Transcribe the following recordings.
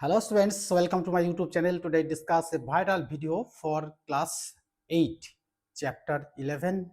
Hello students, welcome to my YouTube channel. Today discuss a vital video for class 8, chapter 11,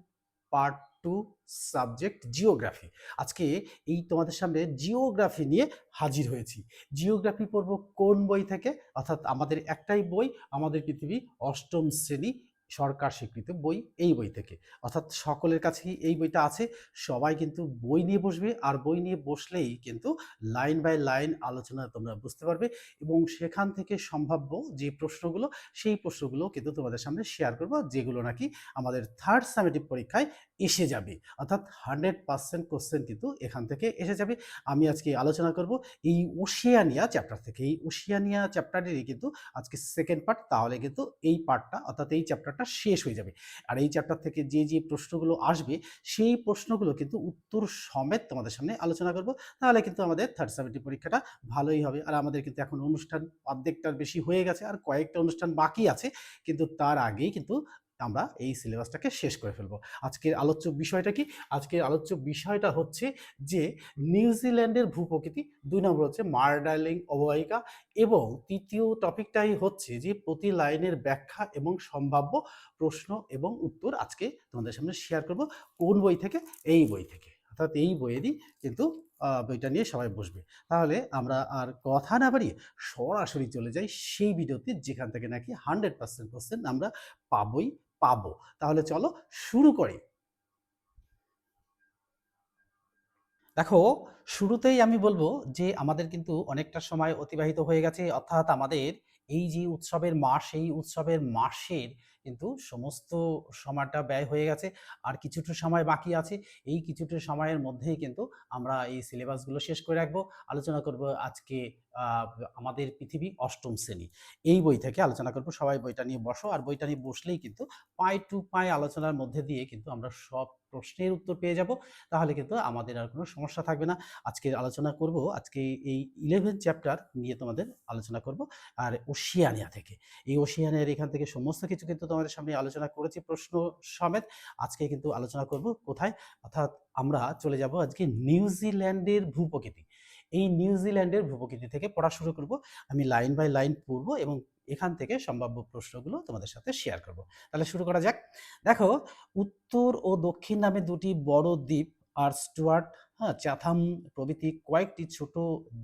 part 2, subject geography. আজকে এই তোমাদের সামনে geography নিয়ে হাজির হয়েছি। জিওগ্রাফি পড়ব কোন বই থেকে? অর্থাৎ আমাদের একটাই বই, আমাদের পৃথিবী অষ্টম শ্রেণী সরকার স্বীকৃত বই, এই বই থেকে। অর্থাৎ সকলের কাছেই এই বইটা আছে, সবাই কিন্তু বই নিয়ে বসবে, আর বই নিয়ে বসলেই কিন্তু লাইন বাই লাইন আলোচনা তোমরা বুঝতে পারবে এবং সেখান থেকে সম্ভাব্য যে প্রশ্নগুলো, সেই প্রশ্নগুলো কিন্তু তোমাদের সামনে শেয়ার করবো, যেগুলো নাকি আমাদের থার্ড সামেটিভ পরীক্ষায় এসে যাবে। অর্থাৎ 100% কোশ্চেন কিন্তু এখান থেকে এসে যাবে। আমি আজকে আলোচনা করব এই ওশিয়ানিয়া চ্যাপ্টার থেকে। এই ওশিয়ানিয়া চ্যাপ্টারেরই কিন্তু আজকে সেকেন্ড পার্ট, তাহলে কিন্তু এই পার্টটা অর্থাৎ এই চ্যাপ্টারটা শেষ হয়ে যাবে। আর এই চ্যাপ্টার থেকে যে যে প্রশ্নগুলো আসবে, সেই প্রশ্নগুলো কিন্তু উত্তর সমেত তোমাদের সামনে আলোচনা করব। তাহলে কিন্তু আমাদের থার্ড সামেটিভ পরীক্ষাটা ভালোই হবে। আর আমাদের কিন্তু এখন অনুষ্ঠান অর্ধেকটার বেশি হয়ে গেছে, আর কয়েকটা অনুষ্ঠান বাকি আছে, কিন্তু তার আগেই কিন্তু আমরা এই সিলেবাসটাকে শেষ করে ফেলবো। আজকের আলোচ্য বিষয়টা কি? আজকের আলোচ্য বিষয়টা হচ্ছে যে নিউজিল্যান্ডের ভূপ্রকৃতি, 2 নম্বর হচ্ছে মার্ডার্লিং অববাহিকা, এবং তৃতীয় টপিকটাই হচ্ছে যে প্রতি লাইনের ব্যাখ্যা এবং সম্ভাব্য প্রশ্ন এবং উত্তর আজকে তোমাদের সামনে শেয়ার করব। কোন বই থেকে? এই বই থেকে। অর্থাৎ এই বইয়েরই কিন্তু বইটা নিয়ে সবাই বসবে। তাহলে আমরা আর কথা না বাড়িয়ে সরাসরি চলে যাই সেই ভিডিওতে, যেখান থেকে নাকি 100% কোশ্চেন আমরা পাবোই পাবো। তাহলে চলো শুরু করি। দেখো, শুরুতেই আমি বলবো যে আমাদের কিন্তু অনেকটা সময় অতিবাহিত হয়ে গেছে, অর্থাৎ আমাদের এই যে উৎসবের মাস, এই উৎসবের মাসের কিন্তু সমস্ত সময়টা ব্যয় হয়ে গেছে, আর কিছুটা সময় বাকি আছে। এই কিছুটা সময়ের মধ্যেই কিন্তু আমরা এই সিলেবাসগুলো শেষ করে রাখবো। আলোচনা করব আজকে আমাদের পৃথিবী অষ্টম শ্রেণী, এই বই থেকে আলোচনা করব। সবাই বইটা নিয়ে বসো, আর বইটা নিয়ে বসলেই কিন্তু পাই টু পাই আলোচনার মধ্যে দিয়ে কিন্তু আমরা সব প্রশ্নের উত্তর পেয়ে যাব। তাহলে কিন্তু আমাদের আর কোনো সমস্যা থাকবে না। আজকে আলোচনা করব, আজকে এই 11 চ্যাপ্টার নিয়ে তোমাদের আলোচনা করব, আর ওশিয়ানিয়া থেকে। এই ওশিয়ানিয়ার এখান থেকে সমস্ত কিছু কিন্তু তোমাদের সামনে আলোচনা করেছি প্রশ্ন সমেত। আজকে কিন্তু আলোচনা করব কোথায়? অর্থাৎ আমরা চলে যাব আজকে নিউজিল্যান্ডের ভূপ্রকৃতি। এই নিউজিল্যান্ডের ভূপ্রকৃতি থেকে পড়া শুরু করব। আমি লাইন বাই লাইন পড়ব এবং এখান থেকে সম্ভাব্য প্রশ্নগুলো তোমাদের সাথে শেয়ার করব। তাহলে শুরু করা যাক। দেখো, উত্তর ও দক্ষিণ নামে দুটি বড় দ্বীপ আর স্টুয়ার্ট, চাথাম প্রভৃতি কয়েকটি ছোট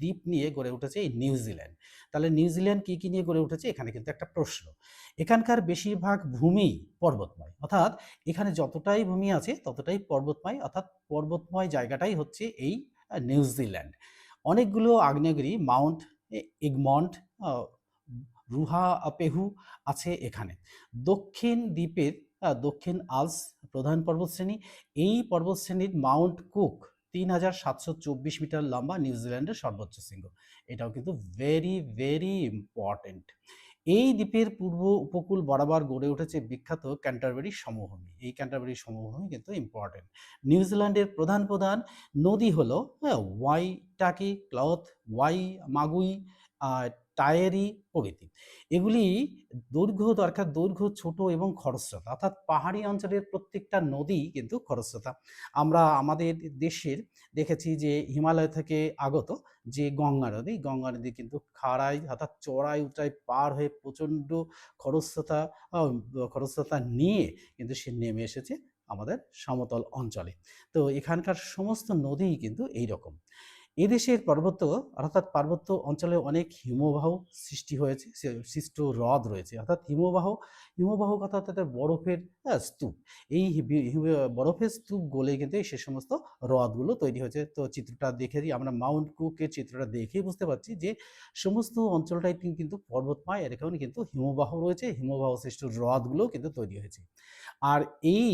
দ্বীপ নিয়ে গড়ে উঠেছে এই নিউজিল্যান্ড। তাহলে নিউজিল্যান্ড কি কি নিয়ে গড়ে উঠেছে, এখানে কিন্তু একটা প্রশ্ন। এখানকার বেশিরভাগ ভূমি পর্বতময়, অর্থাৎ এখানে যতটাই ভূমি আছে ততটাই পর্বতময়, অর্থাৎ পর্বতময় জায়গাটাই হচ্ছে এই নিউজিল্যান্ড। অনেকগুলো আগ্নেয়গিরি, মাউন্ট এগমন্ট, রুহা পেহু আছে এখানে। দক্ষিণ দ্বীপের দক্ষিণ আলস প্রধান পর্বতশ্রেণী। এই পর্বতশ্রেণীর মাউন্ট কুক 3724 মিটার লম্বা, নিউজিল্যান্ডের সর্বোচ্চ শৃঙ্গ। এটাও কিন্তু ভেরি ভেরি ইম্পর্টেন্ট। এই দ্বীপের পূর্ব উপকূল বরাবর গড়ে উঠেছে বিখ্যাত ক্যান্টারবারি সমভূমি। এই ক্যান্টারবারি সমভূমি কিন্তু ইম্পর্টেন্ট। নিউজিল্যান্ডের প্রধান প্রধান নদী হলো ওয়াইটাকি, ক্লথ, ওয়াই মাগুই, টায়েরি প্রভৃতি। এগুলি দৈর্ঘ্য ছোট এবং খরস্রোতা, অর্থাৎ পাহাড়ি অঞ্চলের প্রত্যেকটা নদী কিন্তু খরস্রোতা। আমরা আমাদের দেশের দেখেছি যে হিমালয় থেকে আগত যে গঙ্গা নদী কিন্তু খাড়াই অর্থাৎ চড়াই উঁচাই পার হয়ে প্রচণ্ড খরস্রোতা নিয়ে কিন্তু সে নেমে এসেছে আমাদের সমতল অঞ্চলে। তো এখানকার সমস্ত নদীই কিন্তু এইরকম। এদেশের অর্থাৎ পার্বত্য অঞ্চলে অনেক হিমবাহ সৃষ্টি হয়েছে, সৃষ্ট হ্রদ রয়েছে, অর্থাৎ হিমবাহ কথা অর্থাৎ বরফের স্তূপ। এই বরফের স্তূপ গলে কিন্তু সে সমস্ত হ্রদগুলো তৈরি হয়েছে। তো চিত্রটা দেখেই আমরা মাউন্ট কুকের চিত্রটা দেখেই বুঝতে পারছি যে সমস্ত অঞ্চলটাই কিন্তু পর্বতময়, এর কারণে কিন্তু হিমবাহ রয়েছে, হিমবাহ সৃষ্ট হ্রদগুলো কিন্তু তৈরি হয়েছে। আর এই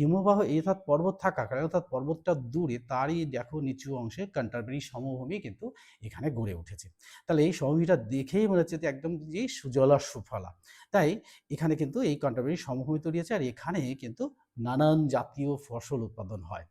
হিমবাহ অর্থাৎ পর্বত থাকা কারণে, অর্থাৎ পর্বতটা দূরে, তারই দেখো নিচু অংশে ক্যান্টারবারি সমভূমি কিন্তু এখানে গড়ে উঠেছে। তাহলে এই সমভূমিটা দেখেই মনে হচ্ছে যে একদম যে সুজলা সুফলা। তাই এখানে কিন্তু এই ক্যান্টারবারি সমভূমি তৈরি হয়েছে, আর এখানে কিন্তু নানান জাতীয় ফসল উৎপাদন হয়।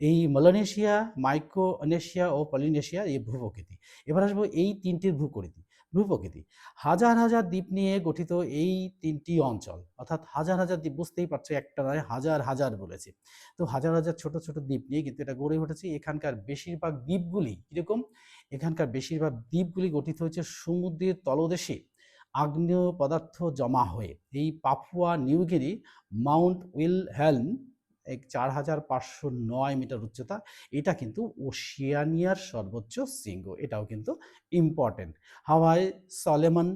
এই মেলানেশিয়া, মাইক্রোনেশিয়া ও পলিনেশিয়া এই ভূপ্রকৃতি। এবার আসবো এই তিনটির ভূপ্রকৃতি। ভূপ্রকৃতি হাজার হাজার দ্বীপ নিয়ে গঠিত এই ৩টি অঞ্চল, অর্থাৎ হাজার হাজার দ্বীপ, বুঝতেই পারছো একটা নয় হাজার হাজার বলেছি। তো হাজার হাজার ছোট ছোট দ্বীপ নিয়ে কিন্তু এটা গড়ে উঠেছে। এখানকার বেশিরভাগ দ্বীপগুলি কিরকম, এখানকার বেশিরভাগ দ্বীপগুলি গঠিত হয়েছে সমুদ্রের তলদেশে আগ্নেয় পদার্থ জমা হয়ে। এই পাপুয়া নিউগিনি মাউন্ট উইলহেলম ৪,৫০৯ মিটার উচ্চতা, এটা কিন্তু ওশিয়ানিয়ার সর্বোচ্চ শৃঙ্গ, এটাও কিন্তু important. Hawaii, Solomon,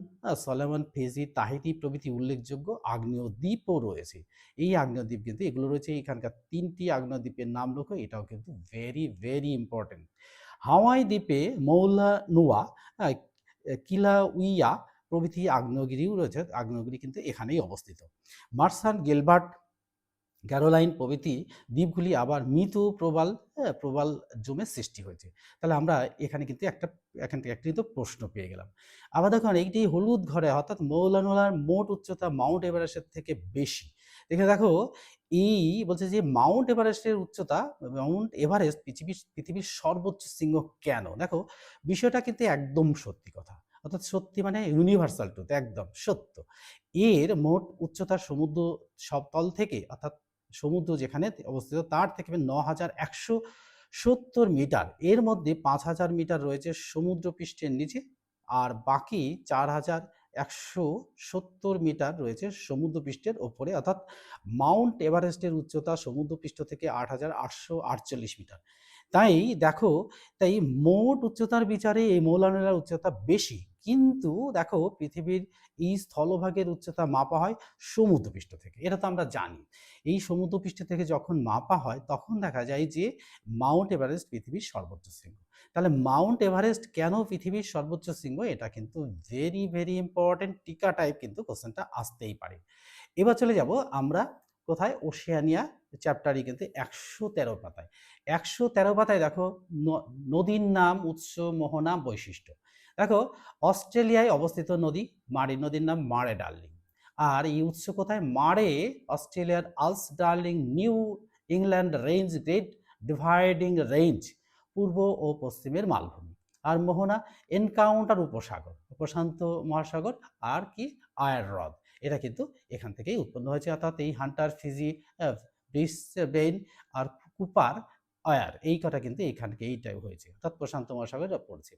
Solomon, Fiji, Tahiti প্রভৃতি উল্লেখযোগ্য আগ্নেয় দ্বীপও রয়েছে। এই আগ্নেয় দ্বীপ কিন্তু এগুলো রয়েছে, এখানকার ৩টি আগ্নেয় দ্বীপের নাম লেখো, এটাও কিন্তু ভেরি ভেরি ইম্পর্টেন্ট। হাওয়াই দ্বীপে মৌলানুয়া, কিলাউইয়া প্রভৃতি আগ্নেয়গিরিও রয়েছে, আগ্নেয়গিরি কিন্তু এখানেই অবস্থিত। মার্সান, গিলবার্ট, ক্যারোলাইন প্রভৃতি দ্বীপগুলি আবার মৃত প্রবাল, প্রবাল জমে সৃষ্টি হয়েছে। তাহলে আমরা এখানে কিন্তু এখান থেকে একটা কিন্তু প্রশ্ন পেয়ে গেলাম। আবার দেখুন এইটি হলুদ ঘরে, অর্থাৎ মৌলানোলার মোট উচ্চতা মাউন্ট এভারেস্টের থেকে বেশি। এখানে দেখো এই বলছে যে মাউন্ট এভারেস্টের উচ্চতা, মাউন্ট এভারেস্ট পৃথিবীর সর্বোচ্চ শৃঙ্গ কেন? দেখো বিষয়টা কিন্তু একদম সত্যি কথা, অর্থাৎ সত্যি মানে ইউনিভার্সাল ট্রুথ, একদম সত্য। এর মোট উচ্চতা সমুদ্র সবতল থেকে, অর্থাৎ সমুদ্র যেখানে অবস্থিত তার থেকে ৯,১৭০ মিটার, এর মধ্যে ৫,০০০ মিটার রয়েছে সমুদ্রপৃষ্ঠের নিচে, আর বাকি ৪,১৭০ মিটার রয়েছে সমুদ্রপৃষ্ঠের ওপরে। অর্থাৎ মাউন্ট এভারেস্টের উচ্চতা সমুদ্রপৃষ্ঠ থেকে ৮,৮৪৮ মিটার। তাই দেখো, তাই মোট উচ্চতার বিচারে এই মৌলানার উচ্চতা বেশি, কিন্তু দেখো পৃথিবীর এই স্থলভাগের উচ্চতা মাপা হয় সমুদ্রপৃষ্ঠ থেকে, এটা তো আমরা জানি। এই সমুদ্রপৃষ্ঠ থেকে যখন মাপা হয় তখন দেখা যায় যে মাউন্ট এভারেস্ট পৃথিবীর সর্বোচ্চ শৃঙ্গ। তাহলে মাউন্ট এভারেস্ট কেন পৃথিবীর সর্বোচ্চ শৃঙ্গ, এটা কিন্তু ভেরি ভেরি ইম্পর্টেন্ট, টিকা টাইপ কিন্তু কোশ্চেনটা আসতেই পারে। এবার চলে যাব আমরা কোথায়, ওশেনিয়া চ্যাপ্টারই কিন্তু ১১৩ পাতায়। ১১৩ পাতায় দেখো নদীর নাম, উৎস, মোহনা, বৈশিষ্ট্য। দেখো অস্ট্রেলিয়ায় অবস্থিত নদী মারি, নদীর নাম মারে ডার্লিং। আর এই উৎস কোথায়? মারে অস্ট্রেলিয়ার Alps Darling New England range, great dividing range, পূর্ব ও পশ্চিমের মালভূমি। আর মোহনা এনকাউন্টার উপসাগর, প্রশান্ত মহাসাগর, আর কি আয়ার হ্রদ, এটা কিন্তু এখান থেকেই উৎপন্ন হয়েছে। অর্থাৎ এই হান্টার, ফিজি, ব্রিসবেন আর কুপার আয়ার, এই কটা কিন্তু এইখান থেকে এইটাই হয়েছে, অর্থাৎ প্রশান্ত মহাসাগরে পড়ছে।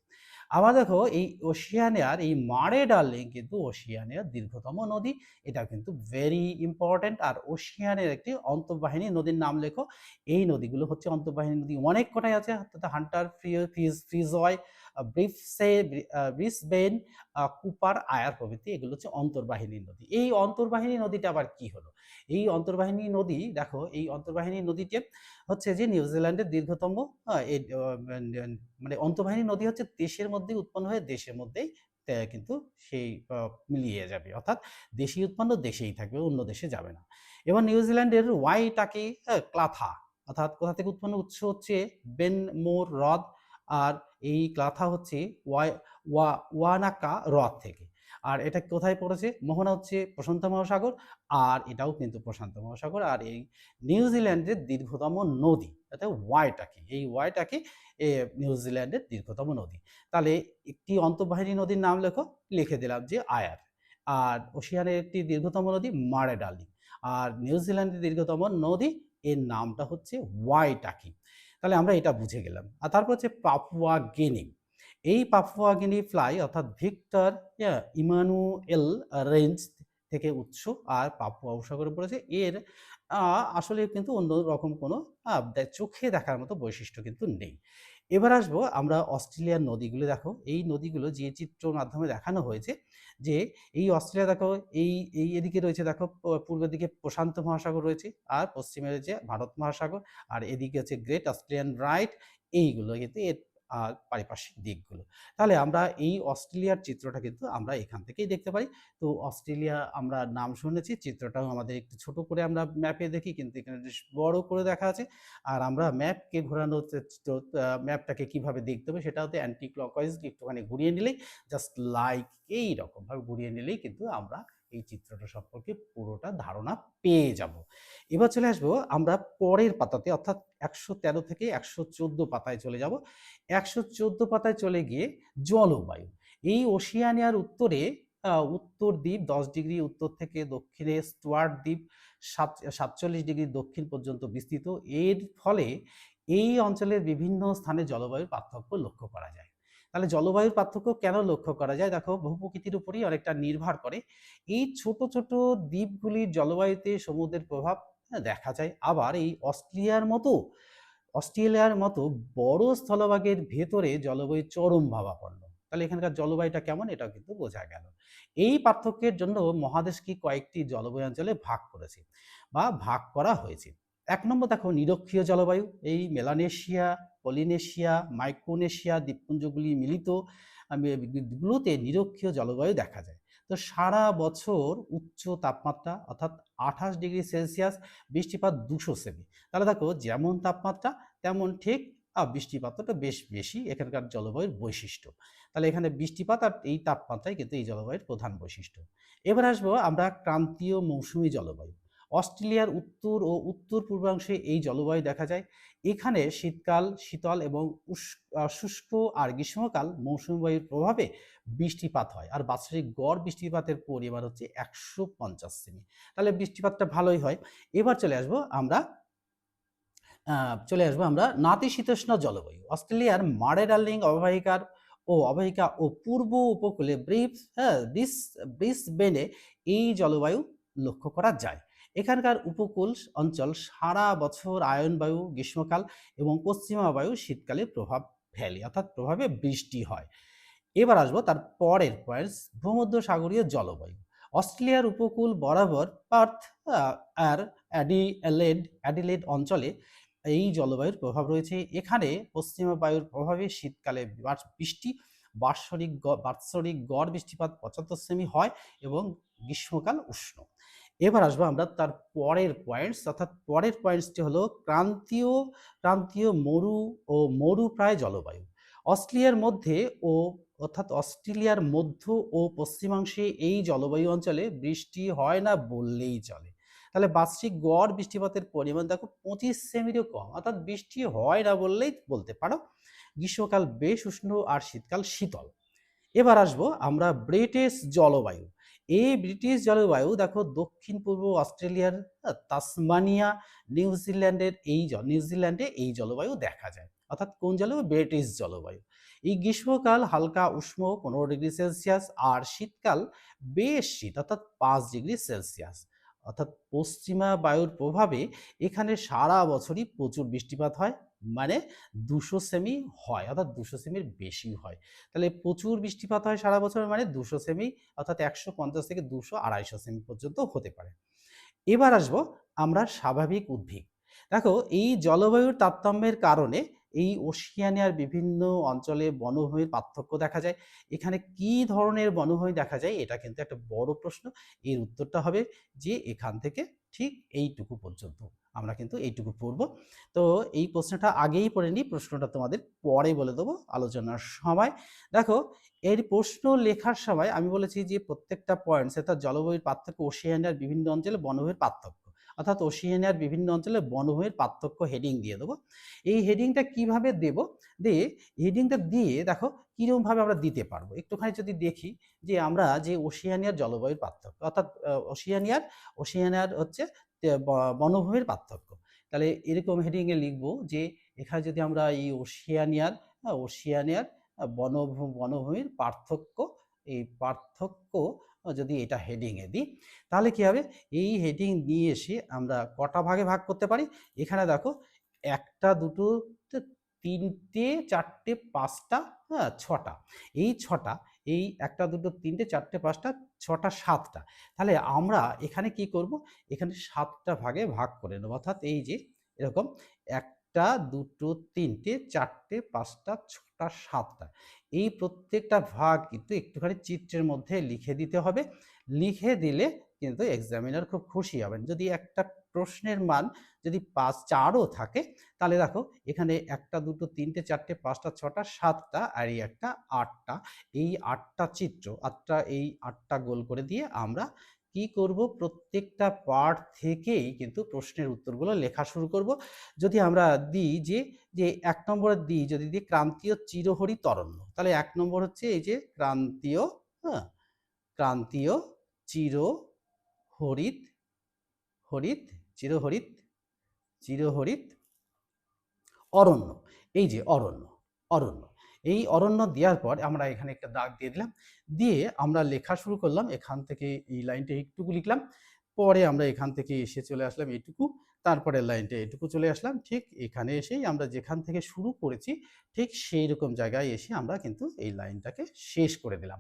আবার দেখো এই ওশিয়ানিয়ার এই মারে ডার্লিং কিন্তু ওশিয়ানিয়ার দীর্ঘতম নদী, এটা কিন্তু ভেরি ইম্পর্টেন্ট। আর ওশিয়ানের একটি অন্তর্বাহিনী নদীর নাম লেখো। এই নদীগুলো হচ্ছে অন্তর্বাহিনী নদী, অনেক কটাই আছে, অর্থাৎ হান্টার, ফ্রিজয়, ব্রিসবেন, কুপার, আয়ার প্রভৃতি, এগুলো হচ্ছে অন্তর্বাহিনী নদী। এই অন্তর্বাহিনী নদীটা আবার কি হলো? এই অন্তর্বাহিনী নদী দেখো, এই অন্তর্বাহিনী নদীটি হচ্ছে যে নিউজিল্যান্ডের দীর্ঘতম, মানে অন্তর্বাহিনী নদী হচ্ছে দেশের মধ্যে উৎপন্ন হয়ে দেশের মধ্যেই কিন্তু সেই মিলিয়ে যাবে, অর্থাৎ দেশি উৎপন্ন দেশেই থাকবে, অন্য দেশে যাবে না। এবার নিউজিল্যান্ডের ওয়াইটাকি ক্লাথা, অর্থাৎ কোথা থেকে উৎপন্ন, উৎস হচ্ছে বেনমোর হ্রদ, আর এই ক্লাথা হচ্ছে ওয়ানাকা হ্রদ থেকে। আর এটা কোথায় পড়েছে? মোহনা হচ্ছে প্রশান্ত মহাসাগর, আর এটাও কিন্তু প্রশান্ত মহাসাগর। আর এই নিউজিল্যান্ডের দীর্ঘতম নদী, অর্থাৎ ওয়াইটাকি, এই ওয়াইটাকি নিউজিল্যান্ডের দীর্ঘতম নদী। তাহলে একটি অন্তর্বাহিনী নদীর নাম লেখো, লিখে দিলাম যে আয়ার। আর ওশিয়ানের একটি দীর্ঘতম নদী মারে ডার্লিং, আর নিউজিল্যান্ডের দীর্ঘতম নদী, এর নামটা হচ্ছে ওয়াইটাকি। তাহলে আমরা এটা বুঝে গেলাম। আর তারপর হচ্ছে পাপুয়া গিনি। এই পাপুয়া গিনি ফ্লাই, অর্থাৎ ভিক্টর ইমানুয়েল রেঞ্জ থেকে উৎস, আর পাপুয়া উপসাগরে পড়েছে। এর আসলে কিন্তু অন্য রকম কোনো চোখে দেখার মতো বৈশিষ্ট্য কিন্তু নেই। এবার আসবো আমরা অস্ট্রেলিয়ার নদীগুলো। দেখো এই নদীগুলো যে চিত্রের মাধ্যমে দেখানো হয়েছে, যে এই অস্ট্রেলিয়া দেখো, এই এই এদিকে রয়েছে দেখো, পূর্বের দিকে প্রশান্ত মহাসাগর রয়েছে, আর পশ্চিমে রয়েছে ভারত মহাসাগর, আর এদিকে হচ্ছে গ্রেট অস্ট্রেলিয়ান রাইট, এইগুলো কিন্তু এর পারিপার্শ্বিক দিকগুলো। তাহলে আমরা এই অস্ট্রেলিয়ার চিত্রটা কিন্তু আমরা এখান থেকেই দেখতে পাই। তো অস্ট্রেলিয়া আমরা নাম শুনেছি, চিত্রটাও আমাদের একটু ছোট করে আমরা ম্যাপে দেখি, কিন্তু এখানে বেশ বড় করে দেখা আছে। আর আমরা ম্যাপকে ঘোরানো, ম্যাপটাকে কিভাবে দেখতে হবে সেটা হচ্ছে অ্যান্টি ক্লকওয়াইজ একটুখানি ঘুরিয়ে নিলেই, জাস্ট লাইক এই রকমভাবে ঘুরিয়ে নিলেই কিন্তু আমরা এই চিত্রটা সম্পর্কে পুরোটা ধারণা পেয়ে যাব। এবার চলে আসবো আমরা পরের পাতাতে, অর্থাৎ ১১৩ থেকে ১১৪ পাতায় চলে যাব। ১১৪ পাতায় চলে গিয়ে জলবায়ু। এই ওশিয়ানিয়ার উত্তরে উত্তর দ্বীপ 10 ডিগ্রি উত্তর থেকে দক্ষিণে স্টুয়ার্ট দ্বীপ 47 ডিগ্রি দক্ষিণ পর্যন্ত বিস্তৃত। এর ফলে এই অঞ্চলের বিভিন্ন স্থানে জলবায়ুর পার্থক্য লক্ষ্য করা যায়। তাহলে জলবায়ুর পার্থক্য কেন লক্ষ্য করা যায়? দেখো, ভূপ্রকৃতির উপরই অনেকটা নির্ভর করে। এই ছোট ছোট দ্বীপগুলির জলবায়ুতে সমুদ্রের প্রভাব দেখা যায়। আবার এই অস্ট্রেলিয়ার মতো বড় স্থলভাগের ভেতরে জলবায়ু চরমভাবাপন্ন। তাহলে এখানকার জলবায়ুটা কেমন, এটাও কিন্তু বোঝা গেল। এই পার্থক্যের জন্য মহাদেশকে কয়েকটি জলবায়ু অঞ্চলে ভাগ করেছে বা ভাগ করা হয়েছে। ১ নম্বর দেখো, নিরক্ষীয় জলবায়ু। এই মেলানেশিয়া, পলিনেশিয়া, মাইক্রোনেশিয়া দ্বীপপুঞ্জগুলি মিলিত দ্বীপগুলোতে নিরক্ষীয় জলবায়ু দেখা যায়। তো সারা বছর উচ্চ তাপমাত্রা অর্থাৎ ২৮ ডিগ্রি সেলসিয়াস, বৃষ্টিপাত ২০০ সেমি। তাহলে দেখো, যেমন তাপমাত্রা তেমন ঠিক বৃষ্টিপাতটা বেশ বেশি এখানকার জলবায়ুর বৈশিষ্ট্য। তাহলে এখানে বৃষ্টিপাত আর এই তাপমাত্রাই কিন্তু এই জলবায়ুর প্রধান বৈশিষ্ট্য। এবার আসবো আমরা ক্রান্তীয় মৌসুমী জলবায়ু। অস্ট্রেলিয়ার উত্তর ও উত্তর পূর্বাংশে এই জলবায়ু দেখা যায়। এখানে শীতকাল শীতল এবং শুষ্ক, আর গ্রীষ্মকাল মৌসুমী বায়ুর প্রভাবে বৃষ্টিপাত হয়। আর বাৎসরিক গড় বৃষ্টিপাতের পরিমাণ হচ্ছে ১৫০ সেমি। তাহলে বৃষ্টিপাতটা ভালোই হয়। এবার চলে আসবো আমরা নাতিশীতোষ্ণ জলবায়ু। অস্ট্রেলিয়ার মারে ডার্লিং অববাহিকা ও পূর্ব উপকূলে ব্রিসবেনে এই জলবায়ু লক্ষ্য করা যায়। এখানকার উপকূল অঞ্চল সারা বছর আয়নবায়ু গ্রীষ্মকাল এবং পশ্চিমা বায়ু শীতকালে প্রভাব ফেলে, অর্থাৎ প্রভাবে বৃষ্টি হয়। এবার আসবো তার পরের পয়েন্টস, ভূমধ্যসাগরীয় জলবায়ু। অস্ট্রেলিয়ার উপকূল বরাবর পার্থ আর অ্যাডিলেড অঞ্চলে এই জলবায়ুর প্রভাব রয়েছে। এখানে পশ্চিমা বায়ুর প্রভাবে শীতকালে বৃষ্টি, বাৎসরিক গড় বৃষ্টিপাত ৭৫ সেমি হয় এবং গ্রীষ্মকাল উষ্ণ। এবার আসবো আমরা তার পরের পয়েন্টস, অর্থাৎ পরের পয়েন্টসটি হলো ক্রান্তীয় মরু ও মরুপ্রায় জলবায়ু। অস্ট্রেলিয়ার মধ্যে ও অর্থাৎ অস্ট্রেলিয়ার মধ্য ও পশ্চিমাংশে এই জলবায়ু অঞ্চলে বৃষ্টি হয় না বললেই চলে। তাহলে বার্ষিক গড় বৃষ্টিপাতের পরিমাণ দেখো ২৫ সেমিরও কম, অর্থাৎ বৃষ্টি হয় না বললেই বলতে পারো। গ্রীষ্মকাল বেশ উষ্ণ আর শীতকাল শীতল। এবার আসবো আমরা ব্রিটিশ জলবায়ু। এই ব্রিটিশ জলবায়ু দেখো, দক্ষিণ পূর্ব অস্ট্রেলিয়ার তাসমানিয়া, নিউজিল্যান্ডে এই জলবায়ু দেখা যায়। অর্থাৎ কোন জলবায়ু? ব্রিটিশ জলবায়ু। এই গ্রীষ্মকাল হালকা উষ্ণ ১৫ ডিগ্রি সেলসিয়াস, আর শীতকাল বেশ শীত অর্থাৎ ৫ ডিগ্রি সেলসিয়াস। অর্থাৎ পশ্চিমা বায়ুর প্রভাবে এখানে সারা বছরই প্রচুর বৃষ্টিপাত হয়, মানে ২০০ সেমি হয়, অর্থাৎ ২০০ সেমির বেশি হয়। তাহলে প্রচুর বৃষ্টিপাত হয় সারা বছর, মানে ২০০ সেমি, অর্থাৎ ১৫০ থেকে ২০০, ২৫০ সেমি পর্যন্ত হতে পারে। এবার আসবো আমরা স্বাভাবিক উদ্ভিদ। দেখো, এই জলবায়ুর তারতম্যের কারণে এই ওশিয়ানিয়ার বিভিন্ন অঞ্চলে বনভূমির পার্থক্য দেখা যায়। এখানে কি ধরনের বনভূমি দেখা যায়, এটা কিন্তু একটা বড় প্রশ্ন। এর উত্তরটা হবে যে এখান থেকে ঠিক এইটুকু পর্যন্ত আমরা কিন্তু এইটুকু পড়ব। তো এই প্রশ্নটা আগেই পড়ে নিই, প্রশ্নটা তোমাদের পরে বলে দেবো আলোচনার সময়। দেখো, এর প্রশ্ন লেখার সময় আমি বলেছি যে প্রত্যেকটা পয়েন্টস অর্থাৎ জলবায়ুর পার্থক্য, ওশিয়ানিয়ার বিভিন্ন অঞ্চলে বনভূমির পার্থক্য, অর্থাৎ ওশিয়ানিয়ার বিভিন্ন অঞ্চলে বনভূমির পার্থক্য হেডিং দিয়ে দেবো। এই হেডিংটা কিভাবে দেব, হেডিংটা দিয়ে দেখো কিরকমভাবে আমরা দিতে পারবো। একটুখানি যদি দেখি যে আমরা যে ওশিয়ানিয়ার জলবায়ুর পার্থক্য, অর্থাৎ ওশিয়ানিয়ার হচ্ছে বনভূমির পার্থক্য। তাহলে এরকম হেডিংয়ে লিখবো যে এখানে যদি আমরা এই ওশিয়ানিয়ার বনভূমির পার্থক্য, এই পার্থক্য যদি এটা হেডিংয়ে দিই, তাহলে কি হবে? এই হেডিং নিয়ে এসে আমরা কটা ভাগে ভাগ করতে পারি। এখানে দেখো, একটা, দুটো, তিনটে, চারটে, পাঁচটা, হ্যাঁ, ছটা। এই ছটা, এই একটা, দুটো, তিনটে, চারটে, পাঁচটা, ছটা, সাতটা। তাহলে আমরা এখানে কি করব? এখানে ৭টা ভাগে ভাগ করে নেব। অর্থাৎ এই যে এরকম একটা, দুটো, তিনটে, চারটে, পাঁচটা, ছটা, সাতটা। এই প্রত্যেকটা ভাগ কিন্তু একটুখানি চিত্রের মধ্যে লিখে দিতে হবে। লিখে দিলে কিন্তু এক্সামিনার খুব খুশি হবেন। যদি একটা প্রশ্নের মান যদি ৪ও থাকে, তাহলে দেখো এখানে একটা, দুটো, তিনটে, চারটে, পাঁচটা, ছটা, সাতটা, আর এই একটা ৮টা। এই ৮টা চিত্র, এই ৮টা গোল করে দিয়ে আমরা কি করব, প্রত্যেকটা পার্ট থেকেই কিন্তু প্রশ্নের উত্তরগুলো লেখা শুরু করব। যদি আমরা দিই যে ১ নম্বরে দিই, যদি দিই ক্রান্তীয় চিরহরিৎ অরণ্য, তাহলে ১ নম্বর হচ্ছে এই যে ক্রান্তীয়, হ্যাঁ? ক্রান্তীয় চিরহরিৎ, হরিৎ, চিরহরিৎ, চিরহরিৎ অরণ্য। এই যে অরণ্য, অরণ্য। এই অরণ্য দেওয়ার পর আমরা এখানে একটা দাগ দিয়ে দিলাম। দিয়ে আমরা লেখা শুরু করলাম। এখান থেকে এই লাইনটা এইটুকু লিখলাম। পরে আমরা এখান থেকে এসে চলে আসলাম এইটুকু। তারপরের লাইনটা এটুকু চলে আসলাম। ঠিক এখানে এসেই আমরা যেখান থেকে শুরু করেছি ঠিক সেইরকম জায়গায় এসে আমরা কিন্তু এই লাইনটাকে শেষ করে দিলাম।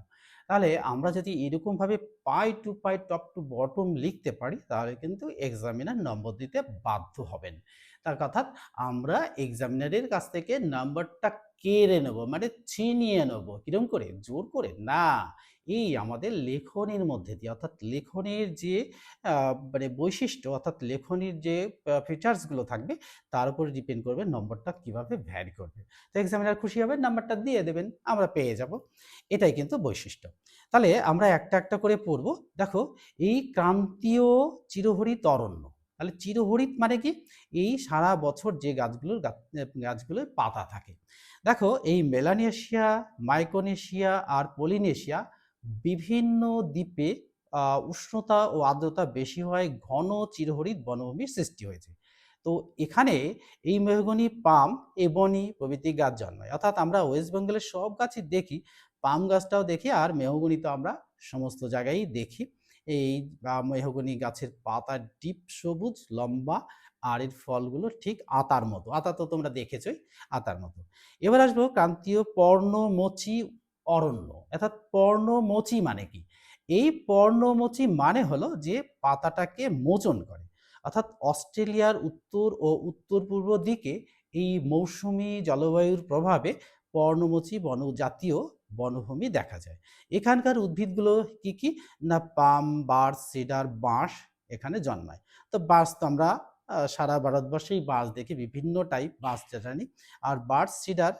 তাহলে আমরা যদি এরকমভাবে পাই টু পাই, টপ টু বটম লিখতে পারি, তাহলে কিন্তু এক্সামিনার নম্বর দিতে বাধ্য হবেন। তার কথা, আমরা এক্সামিনারের কাছ থেকে নাম্বারটা কেড়ে নেব, মানে ছিনিয়ে নেব। কিরম করে? জোর করে না। এই আমাদের লেখনির মধ্যে দিয়ে, অর্থাৎ লেখনির যে মানে বৈশিষ্ট্য, অর্থাৎ লেখনির যে ফিচার্সগুলো থাকবে তার উপরে ডিপেন্ড করবে নম্বরটা কিভাবে ভ্যারি করবে। তো এক্সামিনার খুশি হবে, নাম্বারটা দিয়ে দেবেন, আমরা পেয়ে যাব। এটাই কিন্তু বৈশিষ্ট্য। তাহলে আমরা একটা একটা করে পড়ব। দেখো, এই ক্রান্তীয় চিরহরিৎ অরণ্য, তাহলে চিরহরিৎ মানে কি? এই সারা বছর যে গাছগুলোর পাতা থাকে। দেখো, এই মেলানেশিয়া, মাইক্রোনেশিয়া আর পলিনেশিয়া বিভিন্ন দ্বীপে উষ্ণতা ও আর্দ্রতা বেশি হয় ঘন চিরহরিৎ বনভূমির সৃষ্টি হয়েছে। তো এখানে এই মেহগনি, পাম, এবনি প্রভৃতি গাছ জন্মায়। অর্থাৎ আমরা ওয়েস্ট বেঙ্গলের সব গাছই দেখি, পাম গাছটাও দেখি, আর মেহগনি তো আমরা সমস্ত জায়গায় দেখি। এই মেহগনি গাছের পাতা ডিপ সবুজ, লম্বা, আর এর ফলগুলো ঠিক আতার মতো। আতা তো তোমরা দেখেছই, আতার মতো। এবার আসবো ক্রান্তীয় পর্ণমোচী অরণ্য। অর্থাৎ পর্ণমোচী মানে কি? এই পর্ণমোচী মানে হলো যে পাতাটাকে মোচন করে। অর্থাৎ অস্ট্রেলিয়ার উত্তর ও উত্তর পূর্ব দিকে এই মৌসুমী জলবায়ুর প্রভাবে পর্ণমোচী জাতীয় বনভূমি দেখা যায়। এখানকার উদ্ভিদগুলো কি কি? না পাম, বার্চ, সিডার, বাঁশ এখানে জন্মায়। তো বাঁশ তো আমরা সারা ভারতবর্ষেই বাঁশ দেখি, বিভিন্ন টাইপ বাঁশ জানি। আর বার্চ, সিডার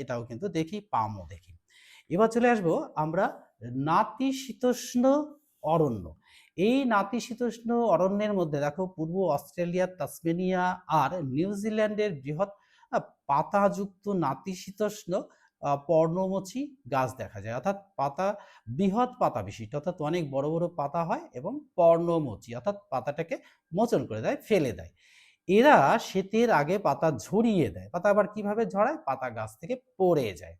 এটাও কিন্তু দেখি, পামও দেখি। এবার চলে আসবো আমরা নাতিশীতোষ্ণ অরণ্য। এই নাতিশীতোষ্ণ অরণ্যের মধ্যে দেখো, পূর্ব অস্ট্রেলিয়ার তাসমেনিয়া আর নিউজিল্যান্ডের বৃহৎ পাতাযুক্ত নাতিশীতোষ্ণ পর্ণমোচী গাছ দেখা যায়। অর্থাৎ পাতা বৃহৎ পাতা বিশিষ্ট, অর্থাৎ অনেক বড় বড় পাতা হয়, এবং পর্ণমোচী অর্থাৎ পাতাটাকে মোচন করে দেয়, ফেলে দেয়। এরা শীতের আগে পাতা ঝরিয়ে দেয়। পাতা আবার কিভাবে ঝরায়? পাতা গাছ থেকে পড়ে যায়।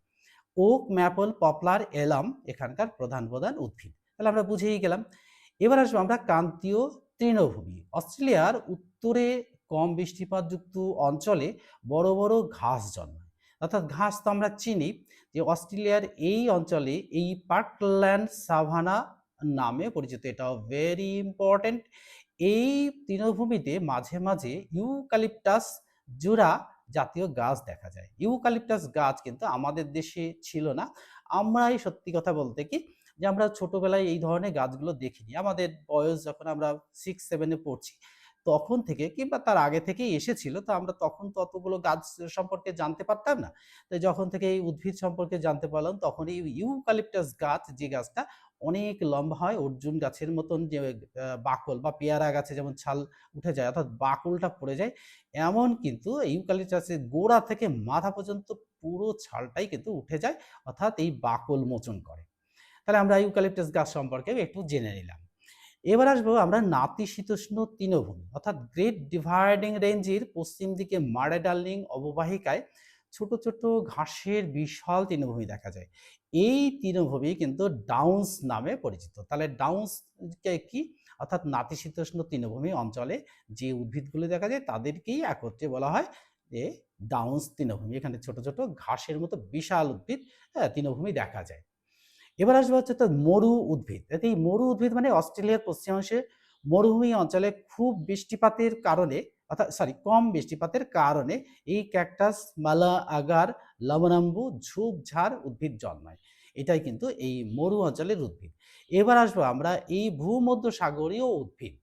ওক, ম্যাপল, পপলার, এলাম এখানকার প্রধান প্রধান উদ্ভিদ। তাহলে আমরা বুঝেই গেলাম। এবার আসবো আমরা ক্রান্তীয় তৃণভূমি। অস্ট্রেলিয়ার উত্তরে কম বৃষ্টিপাতযুক্ত অঞ্চলে বড় বড় ঘাস জন্মায়। অর্থাৎ ঘাস তো আমরা চিনি, যে অস্ট্রেলিয়ার এই অঞ্চলে এই পার্কল্যান্ড সাভানা নামে পরিচিত। এটাও ভেরি ইম্পর্টেন্ট। এই তৃণভূমিতে মাঝে মাঝে ইউক্যালিপটাস জুরা জাতীয় গাছ দেখা যায়। ইউক্যালিপটাস গাছ কিন্তু আমাদের দেশে ছিল না। আমরাই সত্যি কথা বলতে কি, যে আমরা ছোটবেলায় এই ধরনের গাছগুলো দেখিনি। আমাদের বয়স যখন আমরা 6-7 এ পড়ছি, তখন থেকে কিংবা তার আগে থেকেই এসেছিল। তো আমরা তখন তো অতগুলো গাছ সম্পর্কে জানতে পারতাম না। তো যখন থেকে এই উদ্ভিদ সম্পর্কে জানতে পারলাম, তখন এই ইউক্যালিপটাস গাছ, যে গাছটা অনেক লম্বা হয়, অর্জুন গাছের মতন, যে বাকল বা পেয়ারা গাছে যেমন ছাল উঠে যায়, অর্থাৎ বাকলটা পড়ে যায়, এমন কিন্তু ইউক্যালিপটাসের গোড়া থেকে মাথা পর্যন্ত পুরো ছালটাই কিন্তু উঠে যায়, অর্থাৎ এই বাকল মোচন করে। তাহলে আমরা ইউক্যালিপটাস গাছ সম্পর্কে একটু জেনে নিলাম। এবার আসবো আমরা নাতিশীতোষ্ণ তৃণভূমি, অর্থাৎ গ্রেট ডিভাইডিং রেঞ্জের পশ্চিম দিকে মারে ডার্লিং অববাহিকায় ছোট ছোট ঘাসের বিশাল তৃণভূমি দেখা যায়। এই তৃণভূমি কিন্তু ডাউন্স নামে পরিচিত। তাহলে ডাউন্স কি? অর্থাৎ নাতিশীতোষ্ণ তৃণভূমি অঞ্চলে যে উদ্ভিদগুলো দেখা যায় তাদেরকেই একত্রে বলা হয় যে ডাউন্স তৃণভূমি। এখানে ছোট ছোট ঘাসের মতো বিশাল উদ্ভিদ, তৃণভূমি দেখা যায়। এবার আসবে হচ্ছে তো মরু উদ্ভিদ। এই মরু উদ্ভিদ মানে অস্ট্রেলিয়ার পশ্চিমাংশে মরুভূমি অঞ্চলে খুব বৃষ্টিপাতের কারণে, অর্থাৎ কম বৃষ্টিপাতের কারণে এই ক্যাকটাস, মালা আগার, লবণাম্বু, ঝোপঝাড় উদ্ভিদ জন্মায়। এটাই কিন্তু এই মরু অঞ্চলের উদ্ভিদ। এবার আসবো আমরা এই ভূমধ্যসাগরীয় উদ্ভিদ,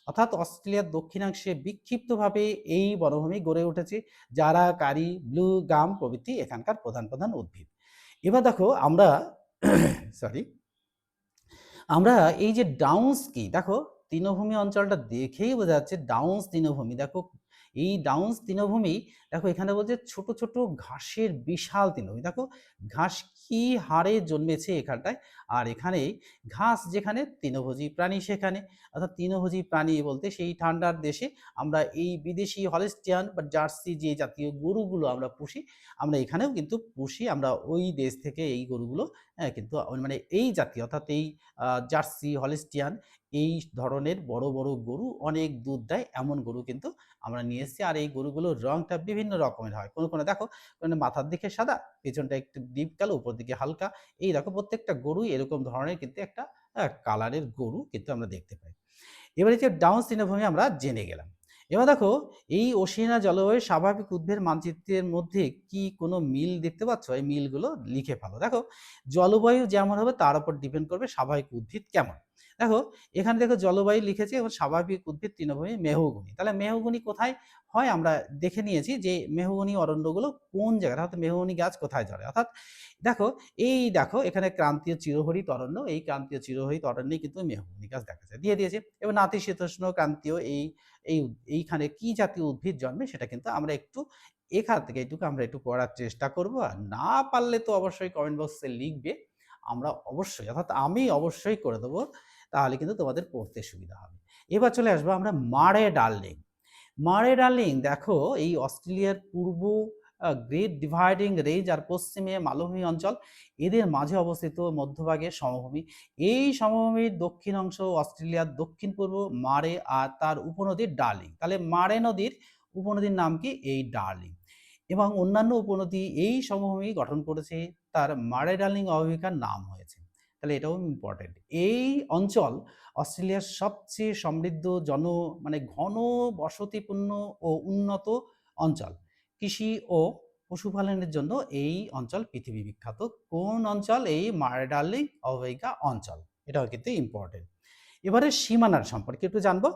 অর্থাৎ অস্ট্রেলিয়ার দক্ষিণাংশে বিক্ষিপ্তভাবে এই বনভূমি গড়ে উঠেছে, যারা, কারি, ব্লু গাম প্রভৃতি এখানকার প্রধান প্রধান উদ্ভিদ। এবার দেখো আমরা সরি আমরা এই যে ডাউন্স কি দেখো, তৃণভূমি অঞ্চলটা দেখেই বোঝা যাচ্ছে ডাউন্স তৃণভূমি। দেখো এই ডাউন্স তৃণভূমি, দেখো এখানে বলছে ছোট ছোট ঘাসের বিশাল তৃণভূমি। দেখো ঘাস কি হারে জন্মেছে এখানটায়, আর এখানে ঘাস যেখানে তৃণভোজী প্রাণী সেখানে, অর্থাৎ তৃণভোজী প্রাণী বলতে সেই ঠান্ডার দেশে আমরা এই বিদেশি হলিস্টিয়ান বা জার্সি যে জাতীয় গরুগুলো আমরা পুষি, আমরা এখানেও কিন্তু পুষি, আমরা ওই দেশ থেকে এই গরুগুলো কিন্তু মানে এই জাতীয় অর্থাৎ এই জার্সি, হলিস্টিয়ান এই ধরনের বড়, বড় গরু অনেক দুধ দেয় এমন গরু কিন্তু আমরা নিয়ে এসেছি। আর এই গরুগুলোর রংটা বিভিন্ন রকমের হয়। কোনো দেখো কোনো মাথার দিকে সাদা, পেছনটা একটু ডিপ কালো, উপর দিকে হালকা। এই দেখো প্রত্যেকটা গরুই এরকম ধরনের কিন্তু একটা কালারের গরু কিন্তু আমরা দেখতে পাই। এবারে যে ডাউন তৃণভূমি আমরা জেনে গেলাম। এবার দেখো এই ওশেনিয়া জলবায়ুর স্বাভাবিক উদ্ভিদের মানচিত্রের মধ্যে কি কোনো মিল দেখতে পাচ্ছ? এই মিলগুলো লিখে ফেলো। দেখো জলবায়ু যেমন হবে তার উপর ডিপেন্ড করবে স্বাভাবিক উদ্ভিদ কেমন। দেখো এখানে দেখো জলবায়ু লিখেছে এবং স্বাভাবিক উদ্ভিদ তৃণভূমি মেহগনি। তাহলে মেহগনি কোথায় হয় আমরা দেখে নিয়েছি যে মেহগনি অরণ্যগুলো কোন জায়গায়, অর্থাৎ মেহগনি গাছ কোথায় ধরে। অর্থাৎ দেখো এই দেখো এখানে ক্রান্তীয় চিরহরিত অরণ্য, এই ক্রান্তীয় চিরহরিত অরণ্যে কিন্তু মেহগনি গাছ দেখা যায়, দিয়ে দিয়েছে। এবং নাতিশীতোষ্ণ ক্রান্তীয় এইখানে কি জাতীয় উদ্ভিদ জন্মে সেটা কিন্তু আমরা একটু এখান থেকে এইটুকু আমরা একটু পড়ার চেষ্টা করব। আর না পারলে তো অবশ্যই কমেন্ট বক্সে লিখবে, আমরা অবশ্যই অর্থাৎ আমি অবশ্যই করে দেবো, তাহলে কিন্তু তোমাদের পড়তে সুবিধা হবে। এবার চলে আসবো আমরা মারে ডার্লিং। মারে ডার্লিং দেখো এই অস্ট্রেলিয়ার পূর্ব গ্রেট ডিভাইডিং রেঞ্জ আর পশ্চিমে মালভূমি অঞ্চল, এদের মাঝে অবস্থিত মধ্যভাগে সমভূমি। এই সমভূমির দক্ষিণ অংশ অস্ট্রেলিয়ার দক্ষিণ পূর্ব মারে আর তার উপনদী ডার্লিং। তাহলে মারে নদীর উপনদীর নাম কি? এই ডার্লিং। এবং অন্যান্য উপনদী এই সমভূমি গঠন করেছে, তার মারে ডার্লিং অববাহিকার নাম হয়েছে। তাহলে এটাও ইম্পর্টেন্ট। এই অঞ্চল অস্ট্রেলিয়ার সবচেয়ে সমৃদ্ধ মানে ঘন বসতিপূর্ণ ও উন্নত অঞ্চল। কৃষি ও পশুপালনের জন্য এই অঞ্চল পৃথিবী বিখ্যাত। কোন অঞ্চল? এই মারে ডার্লিং অববাহিকা অঞ্চল। এটাও কিন্তু ইম্পর্টেন্ট। এবারে সীমানার সম্পর্কে একটু জানবো।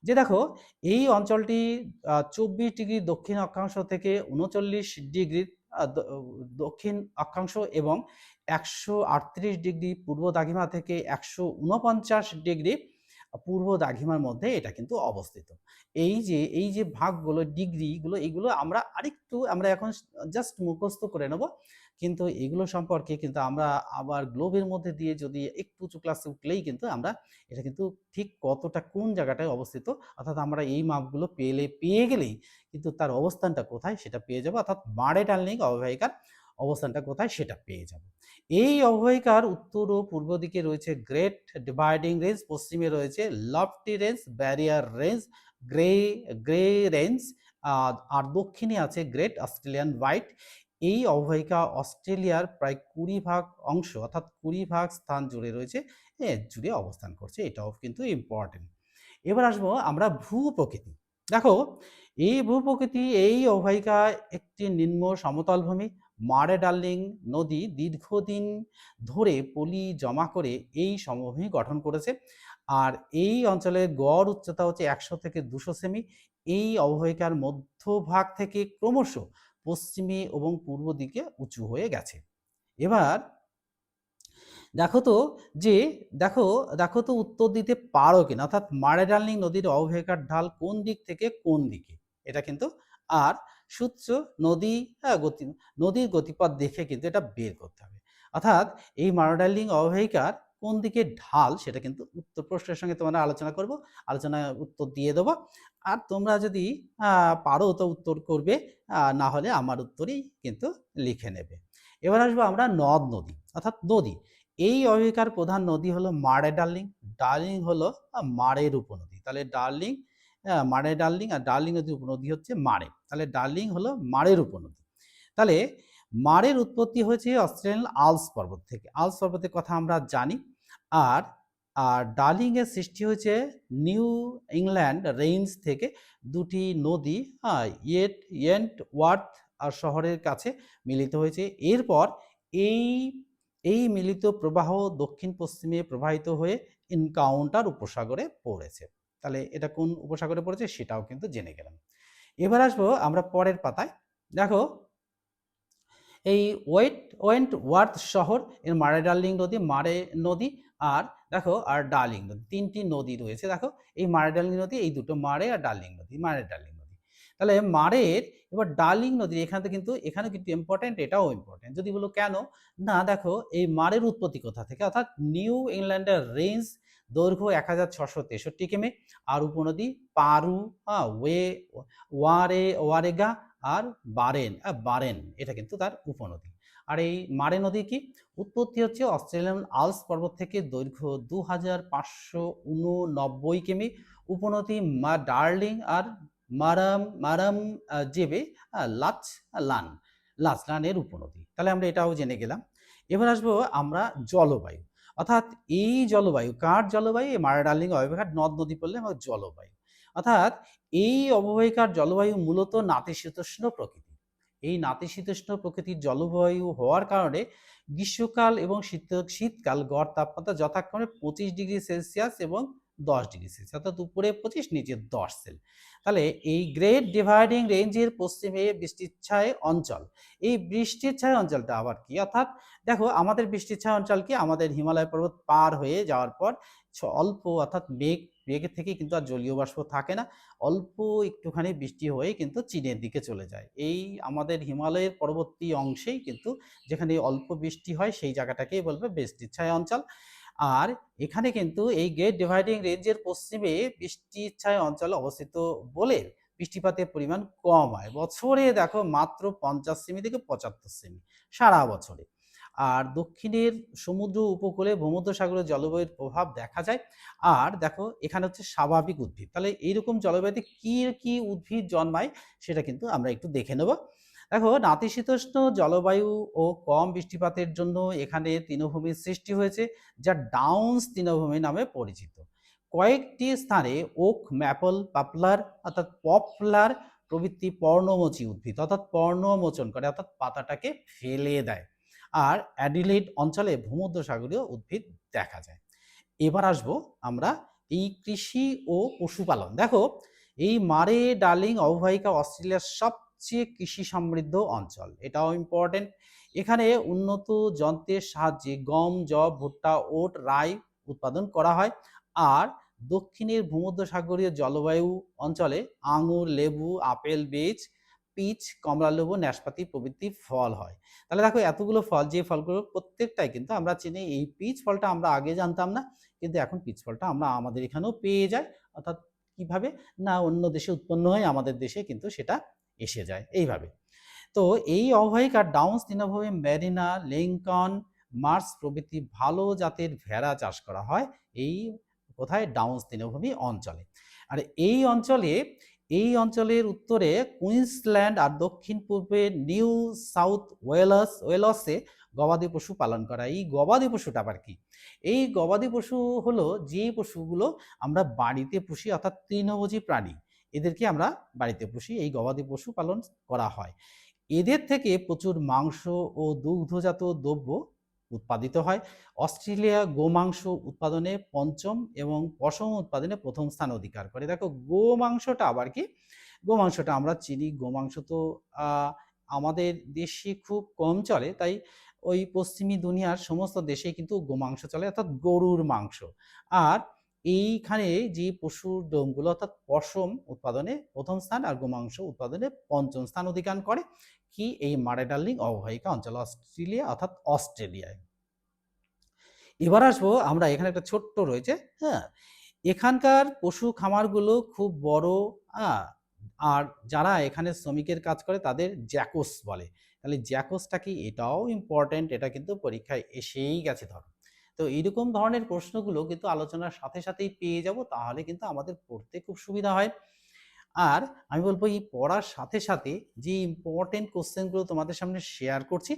যে দেখো এই অঞ্চলটি 24 ডিগ্রি দক্ষিণ অক্ষাংশ থেকে 39 ডিগ্রি দক্ষিণ অক্ষাংশ এবং 138 ডিগ্রি পূর্ব দ্রাঘিমা থেকে 149 ডিগ্রি পূর্ব দ্রাঘিমার মধ্যে এটা কিন্তু অবস্থিত। এই যে ভাগগুলো ডিগ্রিগুলো এগুলো আমরা এখন জাস্ট মুখস্থ করে নেব, কিন্তু এগুলো সম্পর্কে কিন্তু আমরা আবার গ্লোবের মধ্যে দিয়ে যদি একটু উঁচু ক্লাসে উঠলেই কিন্তু আমরা এটা কিন্তু ঠিক কতটা কোন জায়গাটায় অবস্থিত, অর্থাৎ আমরা এই মাপগুলো পেয়ে গেলেই কিন্তু তার অবস্থানটা কোথায় সেটা পেয়ে যাবো, অর্থাৎ মারে ডার্লিং অববাহিকার অবস্থানটা কোথায় সেটা পেয়ে যাব। এই অববাহিকার উত্তর ও পূর্ব দিকে রয়েছে গ্রেট ডিভাইডিং রেঞ্জ, পশ্চিমে রয়েছে Lofty range, barrier range, Grey Grey range, আর দক্ষিণে আছে গ্রেট অস্ট্রেলিয়ান হোয়াইট। এই অববাহিকা অস্ট্রেলিয়ার প্রায় 20 ভাগ অংশ অর্থাৎ 20 ভাগ স্থান জুড়ে রয়েছে, জুড়ে অবস্থান করছে। এটাও কিন্তু ইম্পর্টেন্ট। এবার আসবো আমরা ভূপ্রকৃতি। দেখো এই ভূপ্রকৃতি এই অববাহিকা একটি নিম্ন সমতল ভূমি। মারে ডার্লিং নদী দীর্ঘদিন ধরে পলি জমা করে এই সমভূমি গঠন করেছে। আর এই অঞ্চলের গড় উচ্চতা হচ্ছে 100 থেকে 200 সেমি। এই অববাহিকার মধ্যভাগ থেকে ক্রমশ পশ্চিমে এবং পূর্ব দিকে উঁচু হয়ে গেছে। এবার দেখো তো যে দেখো দেখো তো উত্তর দিতে পারো কিনা, অর্থাৎ মারে ডার্লিং নদীর অববাহিকার ঢাল কোন দিক থেকে কোন দিকে, এটা কিন্তু আর সূত্র নদীর গতিপথ দেখে কিন্তু এটা বের করতে হবে। অর্থাৎ এই মারে ডার্লিং অববাহিকার কোন দিকে ঢাল সেটা কিন্তু উত্তর প্রশ্নের সঙ্গে তোমরা আলোচনা উত্তর দিয়ে দেবো। আর তোমরা যদি পারো তো উত্তর করবে, না হলে আমার উত্তরই কিন্তু লিখে নেবে। এবার আসবো আমরা নদ নদী অর্থাৎ নদী। এই অববাহিকার প্রধান নদী হলো মারে ডার্লিং। ডার্লিং হলো মারের উপনদী। তাহলে মারে ডার্লিং আর ডার্লিং নদীর উপনদী হচ্ছে মারে। তাহলে ডার্লিং হলো মারের উপনদী। তাহলে মারের উৎপত্তি হয়েছে অস্ট্রেলিয়ান আল্পস পর্বত থেকে। আল্পস পর্বতের কথা আমরা জানি। আর আর ডার্লিং এর সৃষ্টি হয়েছে নিউ ইংল্যান্ড রেঞ্জ থেকে। দুটি নদী ওয়ার্থ আর শহরের কাছে মিলিত হয়েছে। এরপর এই এই মিলিত প্রবাহ দক্ষিণ পশ্চিমে প্রবাহিত হয়ে এনকাউন্টার উপসাগরে পড়েছে। তাহলে এটা কোন উপসাগরে পড়েছে সেটাও কিন্তু জেনে গেলাম। এবার আসবো আমরা পরের পাতায়। দেখো এই ওয়েন্টওয়ার্থ শহর এর মারে ডার্লিং নদী, মারে নদী আর দেখো আর ডার্লিং নদী, ৩টি নদী রয়েছে দেখো, এই মারে ডার্লিং নদী, এই দুটো মারে আর ডার্লিং নদী, মারে ডার্লিং নদী। তাহলে মারের এবার ডার্লিং নদীর এখানে কিন্তু ইম্পর্টেন্ট, এটাও ইম্পর্টেন্ট। যদি বলো কেন? না দেখো এই মারের উৎপত্তি কোথা থেকে, অর্থাৎ নিউ ইংল্যান্ডের রেঞ্জ, দৈর্ঘ্য ১৬৬৩ কিমি, আর উপনদী পারু, ওয়ারেগা আর বারেন, এটা কিন্তু তার উপনদী। আর এই মারে নদী কি উৎপত্তি হচ্ছে অস্ট্রেলিয়ান আলস পর্বত থেকে, দৈর্ঘ্য ২৫৮৯ কিমি, উপনদী ডার্লিং আর মারাম জেবে লাচ লান লাচলানের উপনদী। তাহলে আমরা এটাও জেনে গেলাম। এবার আসবো আমরা জলবায়ু, অর্থাৎ এই জলবায়ু কার জলবায়ু? এই মারা ডার্লিং অববাহিকার নদ নদী পড়লে আমার জলবায়ু, অর্থাৎ এই অববাহিকার জলবায়ু মূলত নাতিশীতোষ্ণ প্রকৃতির। এই নাতিশীতোষ্ণ প্রকৃতির জলবায়ু হওয়ার কারণে গ্রীষ্মকাল এবং শীতকাল গড় তাপমাত্রা যথাক্রমে 25 ডিগ্রি সেলসিয়াস এবং 10 ডিগ্রি সেলসিয়াস, অর্থাৎ উপরে 25 নিচে 10 সেল। তাহলে এই গ্রেট ডিভাইডিং রেঞ্জের পশ্চিমে বৃষ্টির ছায় অঞ্চল, এই বৃষ্টির ছায় অঞ্চলটা আবার কি? অর্থাৎ দেখো আমাদের বৃষ্টির ছায় অঞ্চল কি, আমাদের হিমালয় পর্বত পার হয়ে যাওয়ার পর অল্প, অর্থাৎ মেঘের থেকে কিন্তু আর জলীয় বাষ্প থাকে না, অল্প একটুখানি বৃষ্টি হয়ে কিন্তু চীনের দিকে চলে যায়। এই আমাদের হিমালয়ের পরবর্তী অংশেই কিন্তু যেখানে অল্প বৃষ্টি হয় সেই জায়গাটাকেই বলবে বৃষ্টির ছায়া অঞ্চল। আর এখানে কিন্তু এই গ্রেট ডিভাইডিং রেঞ্জের পশ্চিমে বৃষ্টির ছায়া অঞ্চল অবস্থিত বলে বৃষ্টিপাতের পরিমাণ কম হয়, বছরে দেখো মাত্র 50 সেমি থেকে 75 সেমি সারা বছরে। আর দক্ষিণের সমুদ্র উপকূলে ভূমধ্যসাগরের জলবায়ুর প্রভাব দেখা যায়। আর দেখো এখানে হচ্ছে স্বাভাবিক উদ্ভিদ, তাহলে এইরকম জলবায়ুতে কি কি উদ্ভিদ জন্মায় সেটা কিন্তু আমরা একটু দেখে নেব। দেখো নাতিশীতোষ্ণ জলবায়ু ও কম বৃষ্টিপাতের জন্য এখানে তৃণভূমির সৃষ্টি হয়েছে, যা ডাউন্স তৃণভূমি নামে পরিচিত। কয়েকটি স্থানে ওক, ম্যাপল, পপলার প্রভৃতি পর্ণমোচী উদ্ভিদ, অর্থাৎ পর্ণমোচন করে, অর্থাৎ পাতাটাকে ফেলে দেয়। আর অ্যাডিলেড অঞ্চলে ভূমধ্যসাগরীয় উদ্ভিদ দেখা যায়। এবার আসবো আমরা এই কৃষি ও পশুপালন। দেখো এই মারে ডার্লিং অববাহিকা অস্ট্রেলিয়ার সবচেয়ে কৃষি সমৃদ্ধ অঞ্চল, এটাও ইম্পর্টেন্ট। এখানে উন্নত যন্ত্রের সাহায্যে গম, যব, ভুট্টা, ওট, রাই উৎপাদন করা হয়। আর দক্ষিণের ভূমধ্যসাগরীয় জলবায়ু অঞ্চলে আঙুর, লেবু, আপেল, বীজ, পিচ, কমলালেবু, নাশপাতি প্রভৃতি ফল হয়। তাহলে দেখো এতগুলো ফল, যে ফলগুলো প্রত্যেকটাই কিন্তু আমরা চিনি। এই পিচ ফলটা আমরা আগে জানতাম না, কিন্তু এখন পিচ ফলটা আমরা আমাদের এখানেও পেয়ে যাই। অর্থাৎ কিভাবে? না অন্য দেশে উৎপন্ন হয়ে আমাদের দেশে কিন্তু সেটা এসে যায় এইভাবে। তো এই অববাহিকার ডাউন্স তৃণভূমি মেরিনা, লিঙ্কন, মার্স প্রভৃতি ভালো জাতের ভেড়া চাষ করা হয় এই কোথায়? ডাউন্স তৃণভূমি অঞ্চলে। আর এই অঞ্চলের উত্তরে কুইন্সল্যান্ড আর দক্ষিণ পূর্বে নিউ সাউথ ওয়েলসে গবাদি পশু পালন করা। এই গবাদি পশুটা আবার কি? এই গবাদি পশু হলো যে পশুগুলো আমরা বাড়িতে পুষি, অর্থাৎ তৃণভোজী প্রাণী, এদেরকে আমরা বাড়িতে পুষি, এই গবাদি পশু পালন করা হয়। এদের থেকে প্রচুর মাংস ও দুগ্ধজাত দ্রব্য উৎপাদিত হয়। অস্ট্রেলিয়া গোমাংস উৎপাদনে পঞ্চম এবং পশম উৎপাদনে প্রথম স্থান অধিকার করে। দেখো গোমাংসটা আবার কি? গোমাংসটা আমরা চিনি, গোমাংস তো আমাদের দেশে খুব কম চলে, তাই ওই পশ্চিমী দুনিয়ার সমস্ত দেশে কিন্তু গোমাংস চলে, অর্থাৎ গরুর মাংস। আর এইখানে যে পশুর ডোমগুলো, অর্থাৎ পশম উৎপাদনে প্রথম স্থান আর গোমাংস উৎপাদনে পঞ্চম স্থান অধিকার করে কি? এই মারে ডার্লিং অববাহিকা অঞ্চল অস্ট্রেলিয়া, অর্থাৎ অস্ট্রেলিয়ায়। এবার আসবো আমরা, এখানে একটা ছোট্ট রয়েছে, হ্যাঁ, এখানকার পশু খামারগুলো খুব বড়। হ্যাঁ, আর যারা এখানে শ্রমিকের কাজ করে তাদের জ্যাকোস বলে। তাহলে জ্যাকোসটা কি? এটাও ইম্পর্টেন্ট, এটা কিন্তু পরীক্ষায় এসেই গেছে ধরো। তো এইরকম ধরনের প্রশ্নগুলো কিন্তু আলোচনার সাথে সাথেই পেয়ে যাব, তাহলে কিন্তু আমাদের পড়তে খুব সুবিধা হয়। আর আমি বলবো এই পড়ার সাথে সাথে যে ইম্পর্টেন্ট কোশ্চেনগুলো তোমাদের সামনে শেয়ার করছি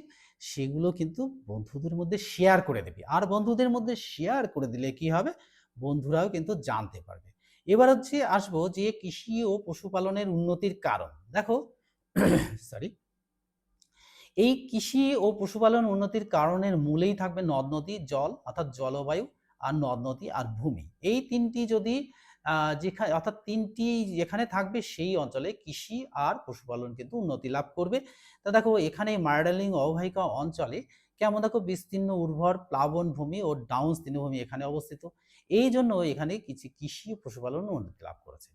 সেগুলো কিন্তু বন্ধুদের মধ্যে শেয়ার করে দেবে। আর বন্ধুদের মধ্যে শেয়ার করে দিলে কি হবে? বন্ধুরাও কিন্তু জানতে পারবে। এবার হচ্ছে আসবো যে কৃষি ও পশুপালনের উন্নতির কারণ। দেখো সরি, এই কৃষি ও পশুপালন উন্নতির কারণের মূলেই থাকবে নদ নদী, জল অর্থাৎ জলবায়ু, আর নদ নদী আর ভূমি। এই তিনটি যদি যেখানে, অর্থাৎ তিনটি যেখানে থাকবে সেই অঞ্চলে কৃষি আর পশুপালন কিন্তু উন্নতি লাভ করবে। তা দেখো এখানে মারে ডার্লিং অববাহিকা অঞ্চলে কেমন দেখো বিস্তীর্ণ উর্বর প্লাবন ভূমি ও ডাউন তৃণভূমি এখানে অবস্থিত, এই জন্য এখানে কিছু কৃষি ও পশুপালন উন্নতি লাভ করেছে।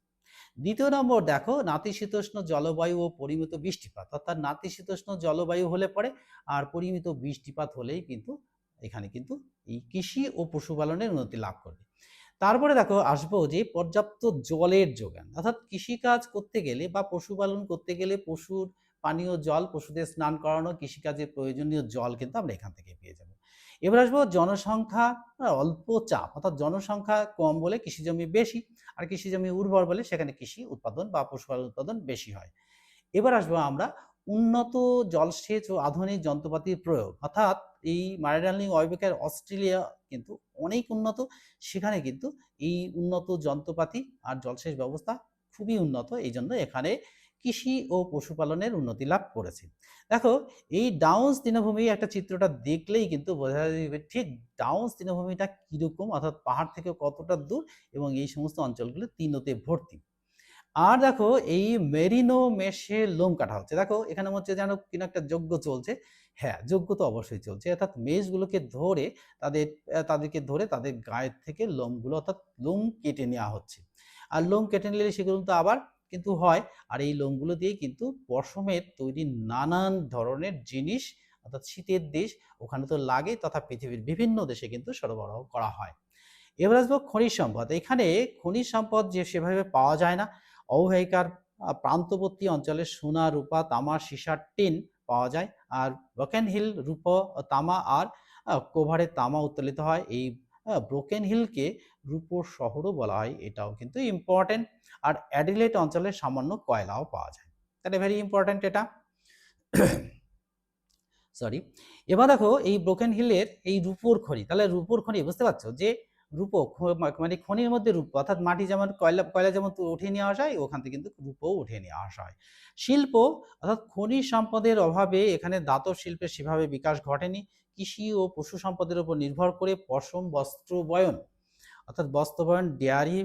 দ্বিতীয় নম্বর দেখো নাতিশীতোষ্ণ জলবায়ু ও পরিমিত বৃষ্টিপাত, অর্থাৎ নাতিশীতোষ্ণ জলবায়ু হলে পরে আর পরিমিত বৃষ্টিপাত হলেই কিন্তু এখানে কিন্তু এই কৃষি ও পশুপালনের উন্নতি লাভ করবে। তারপরে দেখো আসবো যে পর্যাপ্ত জলের যোগান, অর্থাৎ কৃষিকাজ করতে গেলে বা পশুপালন করতে গেলে পশুর পানীয় জল, পশুদের স্নান করানো, কৃষিকাজের প্রয়োজনীয় জল কিন্তু আমরা এখান থেকে পেয়ে যাব। এবার আসবো জনসংখ্যা অল্প চাপ, অর্থাৎ জনসংখ্যা কম বলে কৃষি জমি বেশি, আর কৃষি জমি উর্বর বলে সেখানে কৃষি উৎপাদন বা পশুপালন উৎপাদন বেশি হয়। এবার আসবো আমরা উন্নত জলসেচ ও আধুনিক যন্ত্রপাতির প্রয়োগ, অর্থাৎ এই মারিডার্লিং ওয়েবেকের অস্ট্রেলিয়া কিন্তু অনেক উন্নত, সেখানে কিন্তু এই উন্নত যন্ত্রপাতি আর জলসেচ ব্যবস্থা খুবই উন্নত, এই জন্য এখানে কৃষি ও পশুপালনের উন্নতি লাভ করেছে। দেখো এই ডাউন্স তৃণভূমি একটা চিত্রটা দেখলেই কিন্তু বোঝা যাবে ঠিক ডাউন্স তৃণভূমিটা কীরকম, অর্থাৎ পাহাড় থেকে কতটা দূর এবং এই সমস্ত অঞ্চলগুলো তৃণতে ভর্তি। আর দেখো এই মেরিনো মেশে লোম কাটা হচ্ছে, দেখো এখানে হচ্ছে যেন কিনা একটা যজ্ঞ চলছে। হ্যাঁ, যজ্ঞ তো অবশ্যই চলছে, অর্থাৎ মেষগুলোকে ধরে তাদের তাদেরকে ধরে তাদের গায়ের থেকে লোমগুলো অর্থাৎ লোম কেটে নেওয়া হচ্ছে। আর লোম কেটে নিলে সেগুলো তো আবার কিন্তু হয়, আর এই লোমগুলো দিয়ে কিন্তু পশমের তৈরি নানান ধরনের জিনিস, অর্থাৎ শীতের দেশ ওখানে তো লাগে, তথা পৃথিবীর বিভিন্ন দেশে কিন্তু সরবরাহ করা হয়। এবার আসবো খনিজ সম্পদ, এখানে খনিজ সম্পদ যে সেভাবে পাওয়া যায় না। অববাহিকার প্রান্তবর্তী অঞ্চলে সোনা, রূপা, তামা, সীসা, টিন পাওয়া যায়। আর ব্রোকেন হিল রূপ, তামা আর কোভারে তামা উত্তোলিত হয়। এই ব্রোকেন হিলকে রূপোর শহরও বলা হয়, এটাও কিন্তু ইম্পর্টেন্ট। আর অ্যাডিলেট অঞ্চলে সামান্য কয়লাও পাওয়া যায়, তাহলে ভেরি ইম্পর্টেন্ট এটা। সরি। এবার দেখো এই ব্রোকেন হিলের এই রূপোর খনি, তাহলে রূপোর খনি বুঝতে পারছো যে রূপো মানে খনির মধ্যে রূপ, অর্থাৎ মাটি যেমন কয়লা কয়লা যেমন উঠিয়ে নিয়ে আসা হয়, ওখান থেকে কিন্তু রূপও উঠিয়ে নিয়ে আসা হয়। শিল্প, অর্থাৎ খনিজ সম্পদের অভাবে এখানে দাতব শিল্পের সেভাবে বিকাশ ঘটেনি। কৃষি ও পশু সম্পদের উপর নির্ভর করে পশম বস্ত্র বয়ন, অর্থাৎ বস্ত্রবয়ন, ডেয়ারি,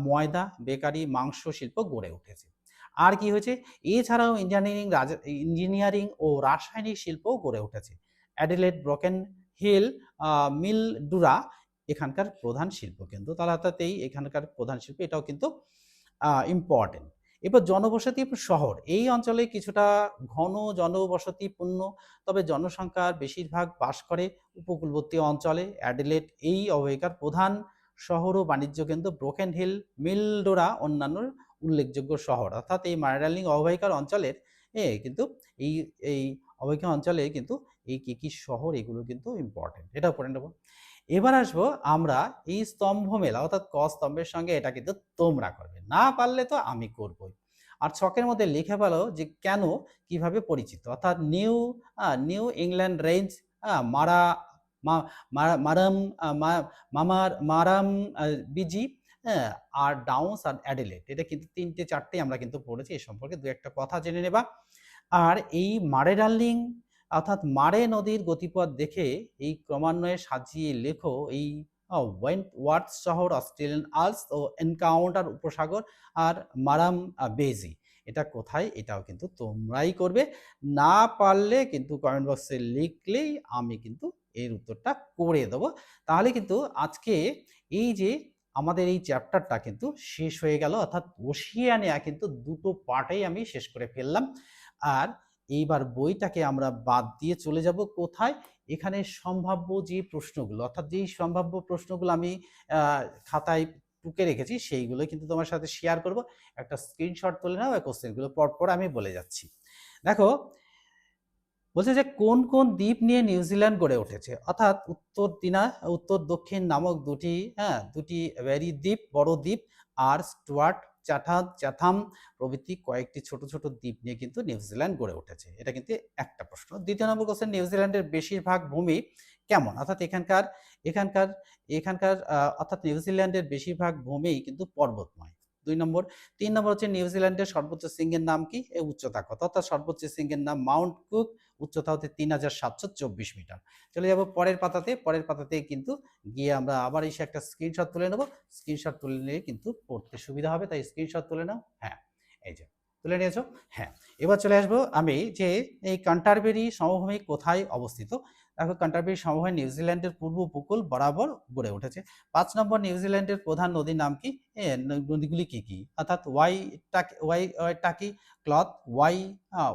ময়দা, বেকারি, মাংস শিল্প গড়ে উঠেছে। আর কি হয়েছে, এছাড়াও ইঞ্জিনিয়ারিং ও রাসায়নিক শিল্পও গড়ে উঠেছে। অ্যাডিলেড, ব্রোকেন হিল, মিলডুরা এখানকার প্রধান শিল্প কিন্তু, তাহলে অর্থাৎ এই এখানকার প্রধান শিল্প, এটাও কিন্তু ইম্পর্টেন্ট। এবার জনবসতি শহর, এই অঞ্চলে কিছুটা ঘন জনবসতিপূর্ণ, তবে জনসংখ্যার বেশিরভাগ বাস করে উপকূলবর্তী অঞ্চলে। অ্যাডিলেড এই অববাহিকার প্রধান শহর ও বাণিজ্য কেন্দ্র, ব্রোকেন হিল, মিলডোরা অন্যান্য উল্লেখযোগ্য শহর, অর্থাৎ এই মারিডার্লিং অববাহিকার অঞ্চলের কিন্তু এই এই অববাহিকা অঞ্চলে কিন্তু এই কি শহর এগুলো কিন্তু ইম্পর্টেন্ট, এটা পড়ে নেব। এবার আসবো আমরা এই স্তম্ভ মেলা, অর্থাৎ ক স্তম্ভের সঙ্গে এটা কিন্তু তোমরা করবে, না পারলে তো আমি করবই। আর ছকের মধ্যে লিখে ফেলো যে কেন, কিভাবে পরিচিত, অর্থাৎ নিউ ইংল্যান্ড রেঞ্জ, মারা মারাম মারাম বিজি, হ্যাঁ, আর ডাউন্স আর অ্যাডিলেড, এটা কিন্তু তিনটে চারটে আমরা কিন্তু পড়েছি, এই সম্পর্কে দু একটা কথা জেনে নেবা। আর এই মারে ডার্লিং অর্থাৎ মারে নদীর গতিপথ দেখে এই ক্রমান্বয়ে সাজিয়ে লেখো এই ওয়েন্টওয়ার্থ শহর, অস্ট্রেলিয়ান আল্পস ও এনকাউন্টার উপসাগর, আর মারাম বেজি, এটা কোথায়, এটাও কিন্তু তোমরাই করবে। না পারলে কিন্তু কমেন্ট বক্সে লিখলেই আমি কিন্তু এর উত্তরটা করে দেবো। তাহলে কিন্তু আজকে এই যে আমাদের এই চ্যাপ্টারটা কিন্তু শেষ হয়ে গেল, অর্থাৎ ওশিয়ানিয়া কিন্তু দুটো পার্টেই আমি শেষ করে ফেললাম। আর এইবার বইটাকে আমরা বাদ দিয়ে চলে যাব কোথায়, এখানে সম্ভাব্য যে প্রশ্নগুলো, অর্থাৎ যেই সম্ভাব্য প্রশ্নগুলো আমি খাতায় টুকে রেখেছি সেইগুলো কিন্তু তোমার সাথে শেয়ার করব। একটা স্ক্রিনশট তুলে নাও, কোশ্চেনগুলো পরপর আমি বলে যাচ্ছি। দেখো বলছে যে কোন কোন দ্বীপ নিয়ে নিউজিল্যান্ড গড়ে উঠেছে, অর্থাৎ উত্তর দক্ষিণ নামক দুটি ভেরি দ্বীপ, বড় দ্বীপ, আর স্টুয়ার্ট, চ্যাথাম প্রভৃতি কয়েকটি ছোট ছোট দ্বীপ নিয়ে কিন্তু নিউজিল্যান্ড গড়ে উঠেছে, এটা কিন্তু একটা প্রশ্ন। দ্বিতীয় নম্বর কোশ্চেন, নিউজিল্যান্ডের বেশিরভাগ ভূমি কেমন, অর্থাৎ এখানকার এখানকার এখানকার অর্থাৎ নিউজিল্যান্ডের বেশিরভাগ ভূমি কিন্তু পর্বতময়। 2 নম্বর। 3 নম্বর হচ্ছে নিউজিল্যান্ডের সর্বোচ্চ শৃঙ্গের নাম কি, এর উচ্চতা কত, অর্থাৎ সর্বোচ্চ শৃঙ্গের নাম মাউন্ট কুক, উচ্চতা হতে 3724 মিটার। চলে যাব পরের পাতাতে, পরের পাতাতে কিন্তু গিয়ে আমরা আবার এসে একটা স্ক্রিনশট তুলে নেব, স্ক্রিনশট তুলে নিলে কিন্তু পড়তে সুবিধা হবে, তাই স্ক্রিনশট তুলে নাও। হ্যাঁ, এই যে তুলে নিয়েছো? হ্যাঁ, এবার চলে আসবো আমি যে এই ক্যান্টারবেরি সমভূমি কোথায় অবস্থিত। দেখো ক্যান্টারবেরি সমভূমি নিউজিল্যান্ডের পূর্ব উপকূল বরাবর গড়ে উঠেছে। ৫ নম্বর নিউজিল্যান্ডের প্রধান নদীর নাম কি? নদীগুলি কি কি? অর্থাৎ ওয়াইটাকি, ক্লথ,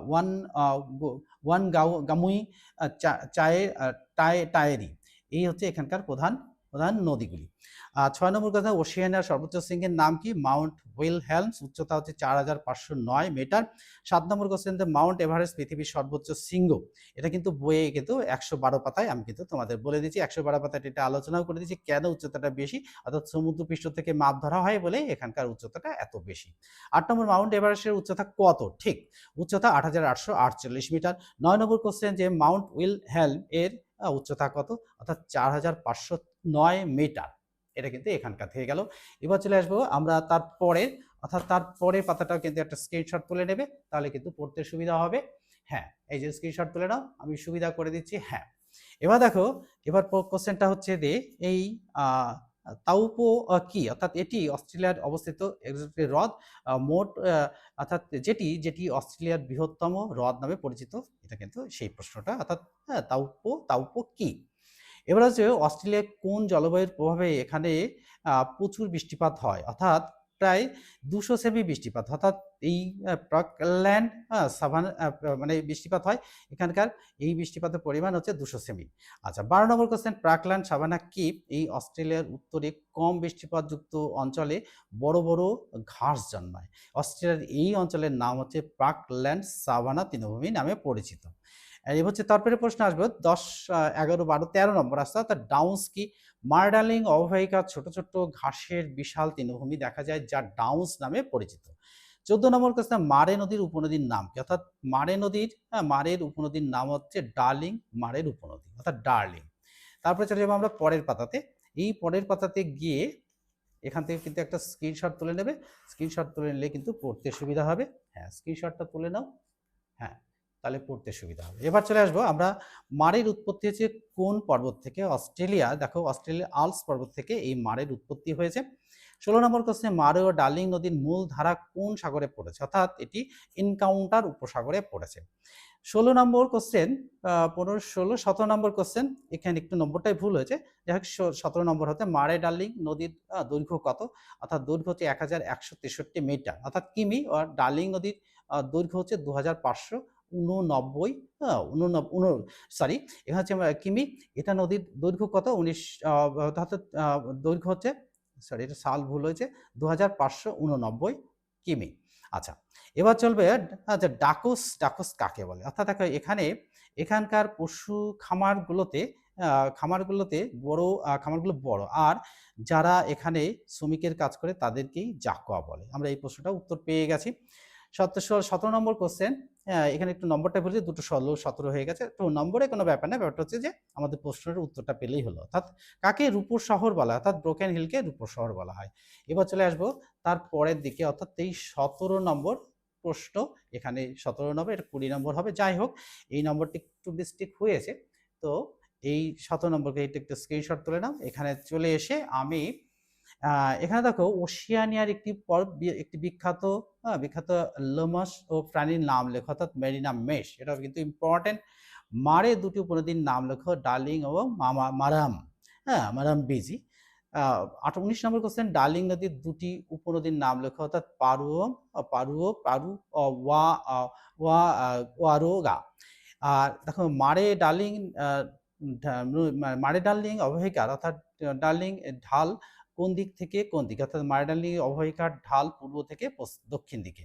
ওয়ান ওয়ান গামুই, টায়েরি। এই হচ্ছে এখানকার প্রধান প্রধান নদীগুলি। ৬ নম্বর কথা, ওশেনিয়ার সর্বোচ্চ শৃঙ্গের নাম কি? মাউন্ট উইলহেলমস, উচ্চতা হচ্ছে ৪৫০৯ মিটার। ৭ নম্বর কোশ্চেন, মাউন্ট এভারেস্ট পৃথিবীর সর্বোচ্চ শৃঙ্গ। এটা কিন্তু বইয়ে কিন্তু ১১২ পাতায় আমি কিন্তু তোমাদের বলে দিচ্ছি, ১১২ পাতায় এটা আলোচনাও করে দিচ্ছি কেন উচ্চতাটা বেশি, অর্থাৎ সমুদ্রপৃষ্ঠ থেকে মাপ ধরা হয় বলে এখানকার উচ্চতাটা এত বেশি। ৮ নম্বর, মাউন্ট এভারেস্টের উচ্চতা কত? ঠিক, উচ্চতা ৮৮৪৮ মিটার। ৯ নম্বর কোশ্চেন, যে মাউন্ট উইলহেলম এর উচ্চতা কত? অর্থাৎ ৪৫০৯ মিটার। এটা কিন্তু এখানকার থেকে গেল। এবার চলে আসবো আমরা তারপরের, অর্থাৎ তারপরের পাতাটাও কিন্তু একটা স্ক্রিনশট তুলে নেবে, তাহলে কিন্তু পড়তে সুবিধা হবে। হ্যাঁ, এই যে স্ক্রিনশট তুলে নাও, আমি সুবিধা করে দিচ্ছি। হ্যাঁ, এবার দেখো, এবার কোশ্চেনটা হচ্ছে যে এই তাউপো কি, অর্থাৎ এটি অস্ট্রেলিয়ার অবস্থিত একটি হ্রদ, মোট অর্থাৎ যেটি যেটি অস্ট্রেলিয়ার বৃহত্তম হ্রদ নামে পরিচিত। এটা কিন্তু সেই প্রশ্নটা, অর্থাৎ হ্যাঁ, তাউপো কি। এবার হচ্ছে অস্ট্রেলিয়ার কোন জলবায়ুর প্রভাবে এখানে প্রচুর বৃষ্টিপাত হয়, অর্থাৎ প্রায় ২০০ সেমি বৃষ্টিপাত, অর্থাৎ এই প্রাকল্যান্ড সাভানা মানে বৃষ্টিপাত হয় এখানকার, এই বৃষ্টিপাতের পরিমাণ হচ্ছে ২০০ সেমি। আচ্ছা, ১২ নম্বর কোশ্চেন, প্রাকল্যান্ড সাভানা কি? এই অস্ট্রেলিয়ার উত্তরে কম বৃষ্টিপাতযুক্ত অঞ্চলে বড় বড় ঘাস জন্মায়। অস্ট্রেলিয়ার এই অঞ্চলের নাম হচ্ছে প্রাকল্যান্ড সাভানা তৃণভূমি নামে পরিচিত। এই হচ্ছে তারপরে প্রশ্ন আসবে ১০, ১১, ১২, ১৩ নম্বর আসছে, অর্থাৎ ডাউন্স কি? মারডার্লিং অববাহিকার ছোট ছোট ঘাসের বিশাল তৃণভূমি দেখা যায় যা ডাউন্স নামে পরিচিত। ১৪ নম্বর কোশ্চেন, মারে নদীর উপনদীর নাম কি? অর্থাৎ মারের উপনদীর নাম হচ্ছে ডার্লিং মারের উপনদী, অর্থাৎ ডার্লিং। তারপরে চলে যাবো আমরা পরের পাতাতে। এই পরের পাতাতে গিয়ে এখান থেকে কিন্তু একটা স্ক্রিনশট তুলে নেবে, স্ক্রিনশট তুলে নিলে কিন্তু পড়তে সুবিধা হবে। হ্যাঁ, স্ক্রিনশটটা তুলে নাও। হ্যাঁ, তাহলে পড়তে সুবিধা হবে। এবার চলে আসবো আমরা, মারের উৎপত্তি হচ্ছে কোন পর্বত থেকে? অস্ট্রেলিয়া, দেখো অস্ট্রেলিয়া আল্পস পর্বত থেকে এই মারের উৎপত্তি হয়েছে। ১৬ নম্বর কোশ্চেন, মারে ও ডার্লিং নদীর মূল ধারা কোন সাগরে পড়েছে? অর্থাৎ এটি এনকাউন্টার উপসাগরে পড়েছে। ১৬ নম্বর কোশ্চেন, ১৫, ১৬, ১৭ নম্বর কোশ্চেন, এখানে একটু নম্বরটাই ভুল হয়েছে। যাই হোক, ১৭ নম্বর হতে মারে ডার্লিং নদীর দৈর্ঘ্য কত? অর্থাৎ দৈর্ঘ্য হচ্ছে ১১৬৩ মিটার, অর্থাৎ কিমি। আর ডার্লিং নদীর দৈর্ঘ্য হচ্ছে ২৫৮৯, সরি, এখানে হচ্ছে কিমি। এটা নদীর দৈর্ঘ্য কত? ১৯, অর্থাৎ দৈর্ঘ্য হচ্ছে, সরি এটা সাল ভুল হয়েছে, ২৫৮৯ কিমি। আচ্ছা, এবার চলবে, আচ্ছা ডাকোস, ডাকোস কাকে বলে? অর্থাৎ দেখো এখানে এখানকার পশু খামারগুলোতে বড়, খামারগুলো বড়, আর যারা এখানে শ্রমিকের কাজ করে তাদেরকেই জাকোয়া বলে। আমরা এই প্রশ্নটা উত্তর পেয়ে গেছি। ১৭ নম্বর কোশ্চেন, এখানে একটু নম্বরটা বলি, দুটো ১৬, ১৭ হয়ে গেছে। তো নম্বরে কোনো ব্যাপার না, ব্যাপারটা হচ্ছে যে আমাদের প্রশ্নের উত্তরটা পেলেই হলো। অর্থাৎ কাকে রূপোর শহর বলা হয়? অর্থাৎ ব্রোকেন হিলকে রূপোর শহর বলা হয়। এবার চলে আসবো তার পরের দিকে, অর্থাৎ এই ১৭ নম্বর প্রশ্ন, এখানে ১৭ নম্বর, এটা ২০ নম্বর হবে। যাই হোক, এই নম্বরটি একটু মিস্টেক হয়েছে, তো এই ১৭ নম্বরকে এটা একটু স্ক্রিনশট তুলে নাও। এখানে চলে এসে আমি এখানে দেখো ওশিয়ানিয়ার একটি বিখ্যাত বিখ্যাত লোমস ও প্রাণীর নাম লেখো, অর্থাৎ মেরিনা মেশ। এটা কিন্তু ইম্পর্টেন্ট। মারে দুটি উপনদীর নাম লেখো, ডার্লিং এবং মারাম। হ্যাঁ, মারাম বিজি। ১৯ নম্বর কোশ্চেন, ডার্লিং নদীর দুটি উপনদীর নাম লেখো, অর্থাৎ পারু ও ওয়ারোগা। আর দেখো মারে ডার্লিং অববাহিকার, অর্থাৎ ডার্লিং ঢাল কোন দিক থেকে কোন দিকে? অর্থাৎ মারে ডার্লিং অববাহিকার ঢাল পূর্ব থেকে দক্ষিণ দিকে।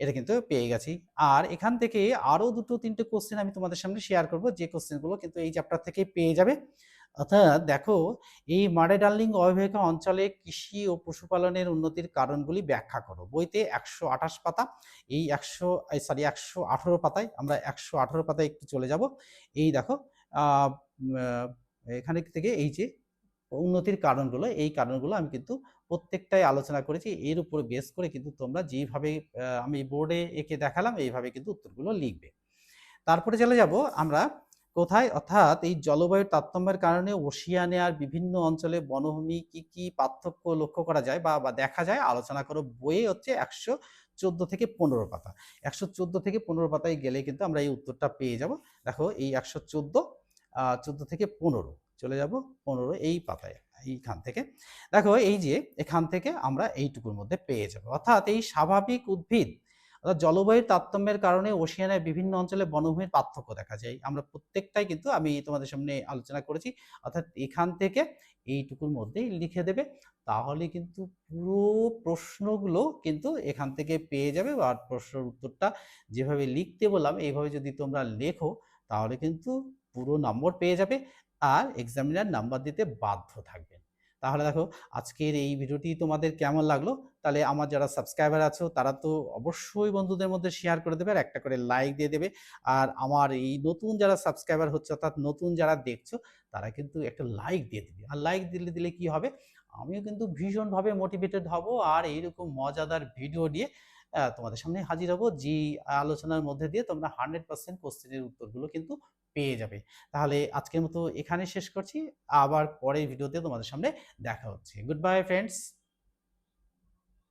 এটা কিন্তু পেয়ে গেছি। আর এখান থেকে আরো ২-৩টে কোশ্চেন আমি তোমাদের সামনে শেয়ার করব, যে কোশ্চেনগুলো কিন্তু এই চ্যাপ্টার থেকেই পেয়ে যাবে। অর্থাৎ দেখো, এই মারে ডার্লিং অববাহিকা অঞ্চলে কৃষি ও পশুপালনের উন্নতির কারণগুলি ব্যাখ্যা করো। বইতে ১২৮ পাতা, এই ১১৮ পাতায়, আমরা ১১৮ পাতায় একটু চলে যাব। এই দেখো, এখানে থেকে এই যে উন্নতির কারণগুলো, এই কারণগুলো আমি কিন্তু প্রত্যেকটাই আলোচনা করেছি। এর উপরে বেস করে কিন্তু তোমরা যেইভাবে আমি বোর্ডে এঁকে দেখালাম, এইভাবে কিন্তু উত্তরগুলো লিখবে। তারপরে চলে যাব আমরা কোথায়? অর্থাৎ এই জলবায়ুর তারতম্যের কারণে ওশিয়ানিয়ার বিভিন্ন অঞ্চলে বনভূমি কি কি পার্থক্য লক্ষ্য করা যায় বা দেখা যায়, আলোচনা করো। বইয়ে হচ্ছে ১১৪ থেকে ১৫ পাতা। ১১৪ থেকে ১৫ পাতায় গেলে কিন্তু আমরা এই উত্তরটা পেয়ে যাব। দেখো এই ১১৪ ১৪ থেকে ১৫ চলে যাব ১৫ এই পাতায়, এইখান থেকে। দেখো এই যে এখান থেকে আমরা এইটুকুর মধ্যে পেয়ে যাব। অর্থাৎ এই স্বাভাবিক উদ্ভিদ অর্থাৎ জলবায়ুর তারতম্যের কারণে ওশেনিয়ার বিভিন্ন অঞ্চলে বনভূমির পার্থক্য দেখা যায়। আমরা প্রত্যেকটাই কিন্তু আমি তোমাদের সামনে আলোচনা করেছি। অর্থাৎ এখান থেকে এইটুকুর মধ্যেই লিখে দেবে। তাহলে কিন্তু পুরো প্রশ্নগুলো কিন্তু এখান থেকে পেয়ে যাবে বা প্রশ্নের উত্তরটা যেভাবে লিখতে বললাম এইভাবে যদি তোমরা লেখো তাহলে কিন্তু পুরো নম্বর পেয়ে যাবে আর এক্সামিনার নাম্বার দিতে বাধ্য থাকবেন। তাহলে দেখো আজকের এই ভিডিওটি তোমাদের কেমন লাগলো? তাহলে আমার যারা সাবস্ক্রাইবার আছো তারা তো অবশ্যই বন্ধুদের মধ্যে শেয়ার করে দেবে আর একটা করে লাইক দিয়ে দেবে। আর আমার এই নতুন যারা সাবস্ক্রাইবার হচ্ছে অর্থাৎ নতুন যারা দেখছো তারা কিন্তু একটা লাইক দিয়ে দিবে। আর লাইক দিলে কি হবে? আমিও কিন্তু ভীষণভাবে মোটিভেটেড হব আর এইরকম মজাদার ভিডিও নিয়ে তোমাদের সামনে হাজির হব যেই আলোচনার মধ্যে দিয়ে তোমরা 100% কোশ্চেনের উত্তরগুলো কিন্তু পেয়ে যাবে। তাহলে আজকের মতো এখানে শেষ করছি। আবার পরের ভিডিওতে তোমাদের সামনে দেখা হচ্ছে। Good bye friends.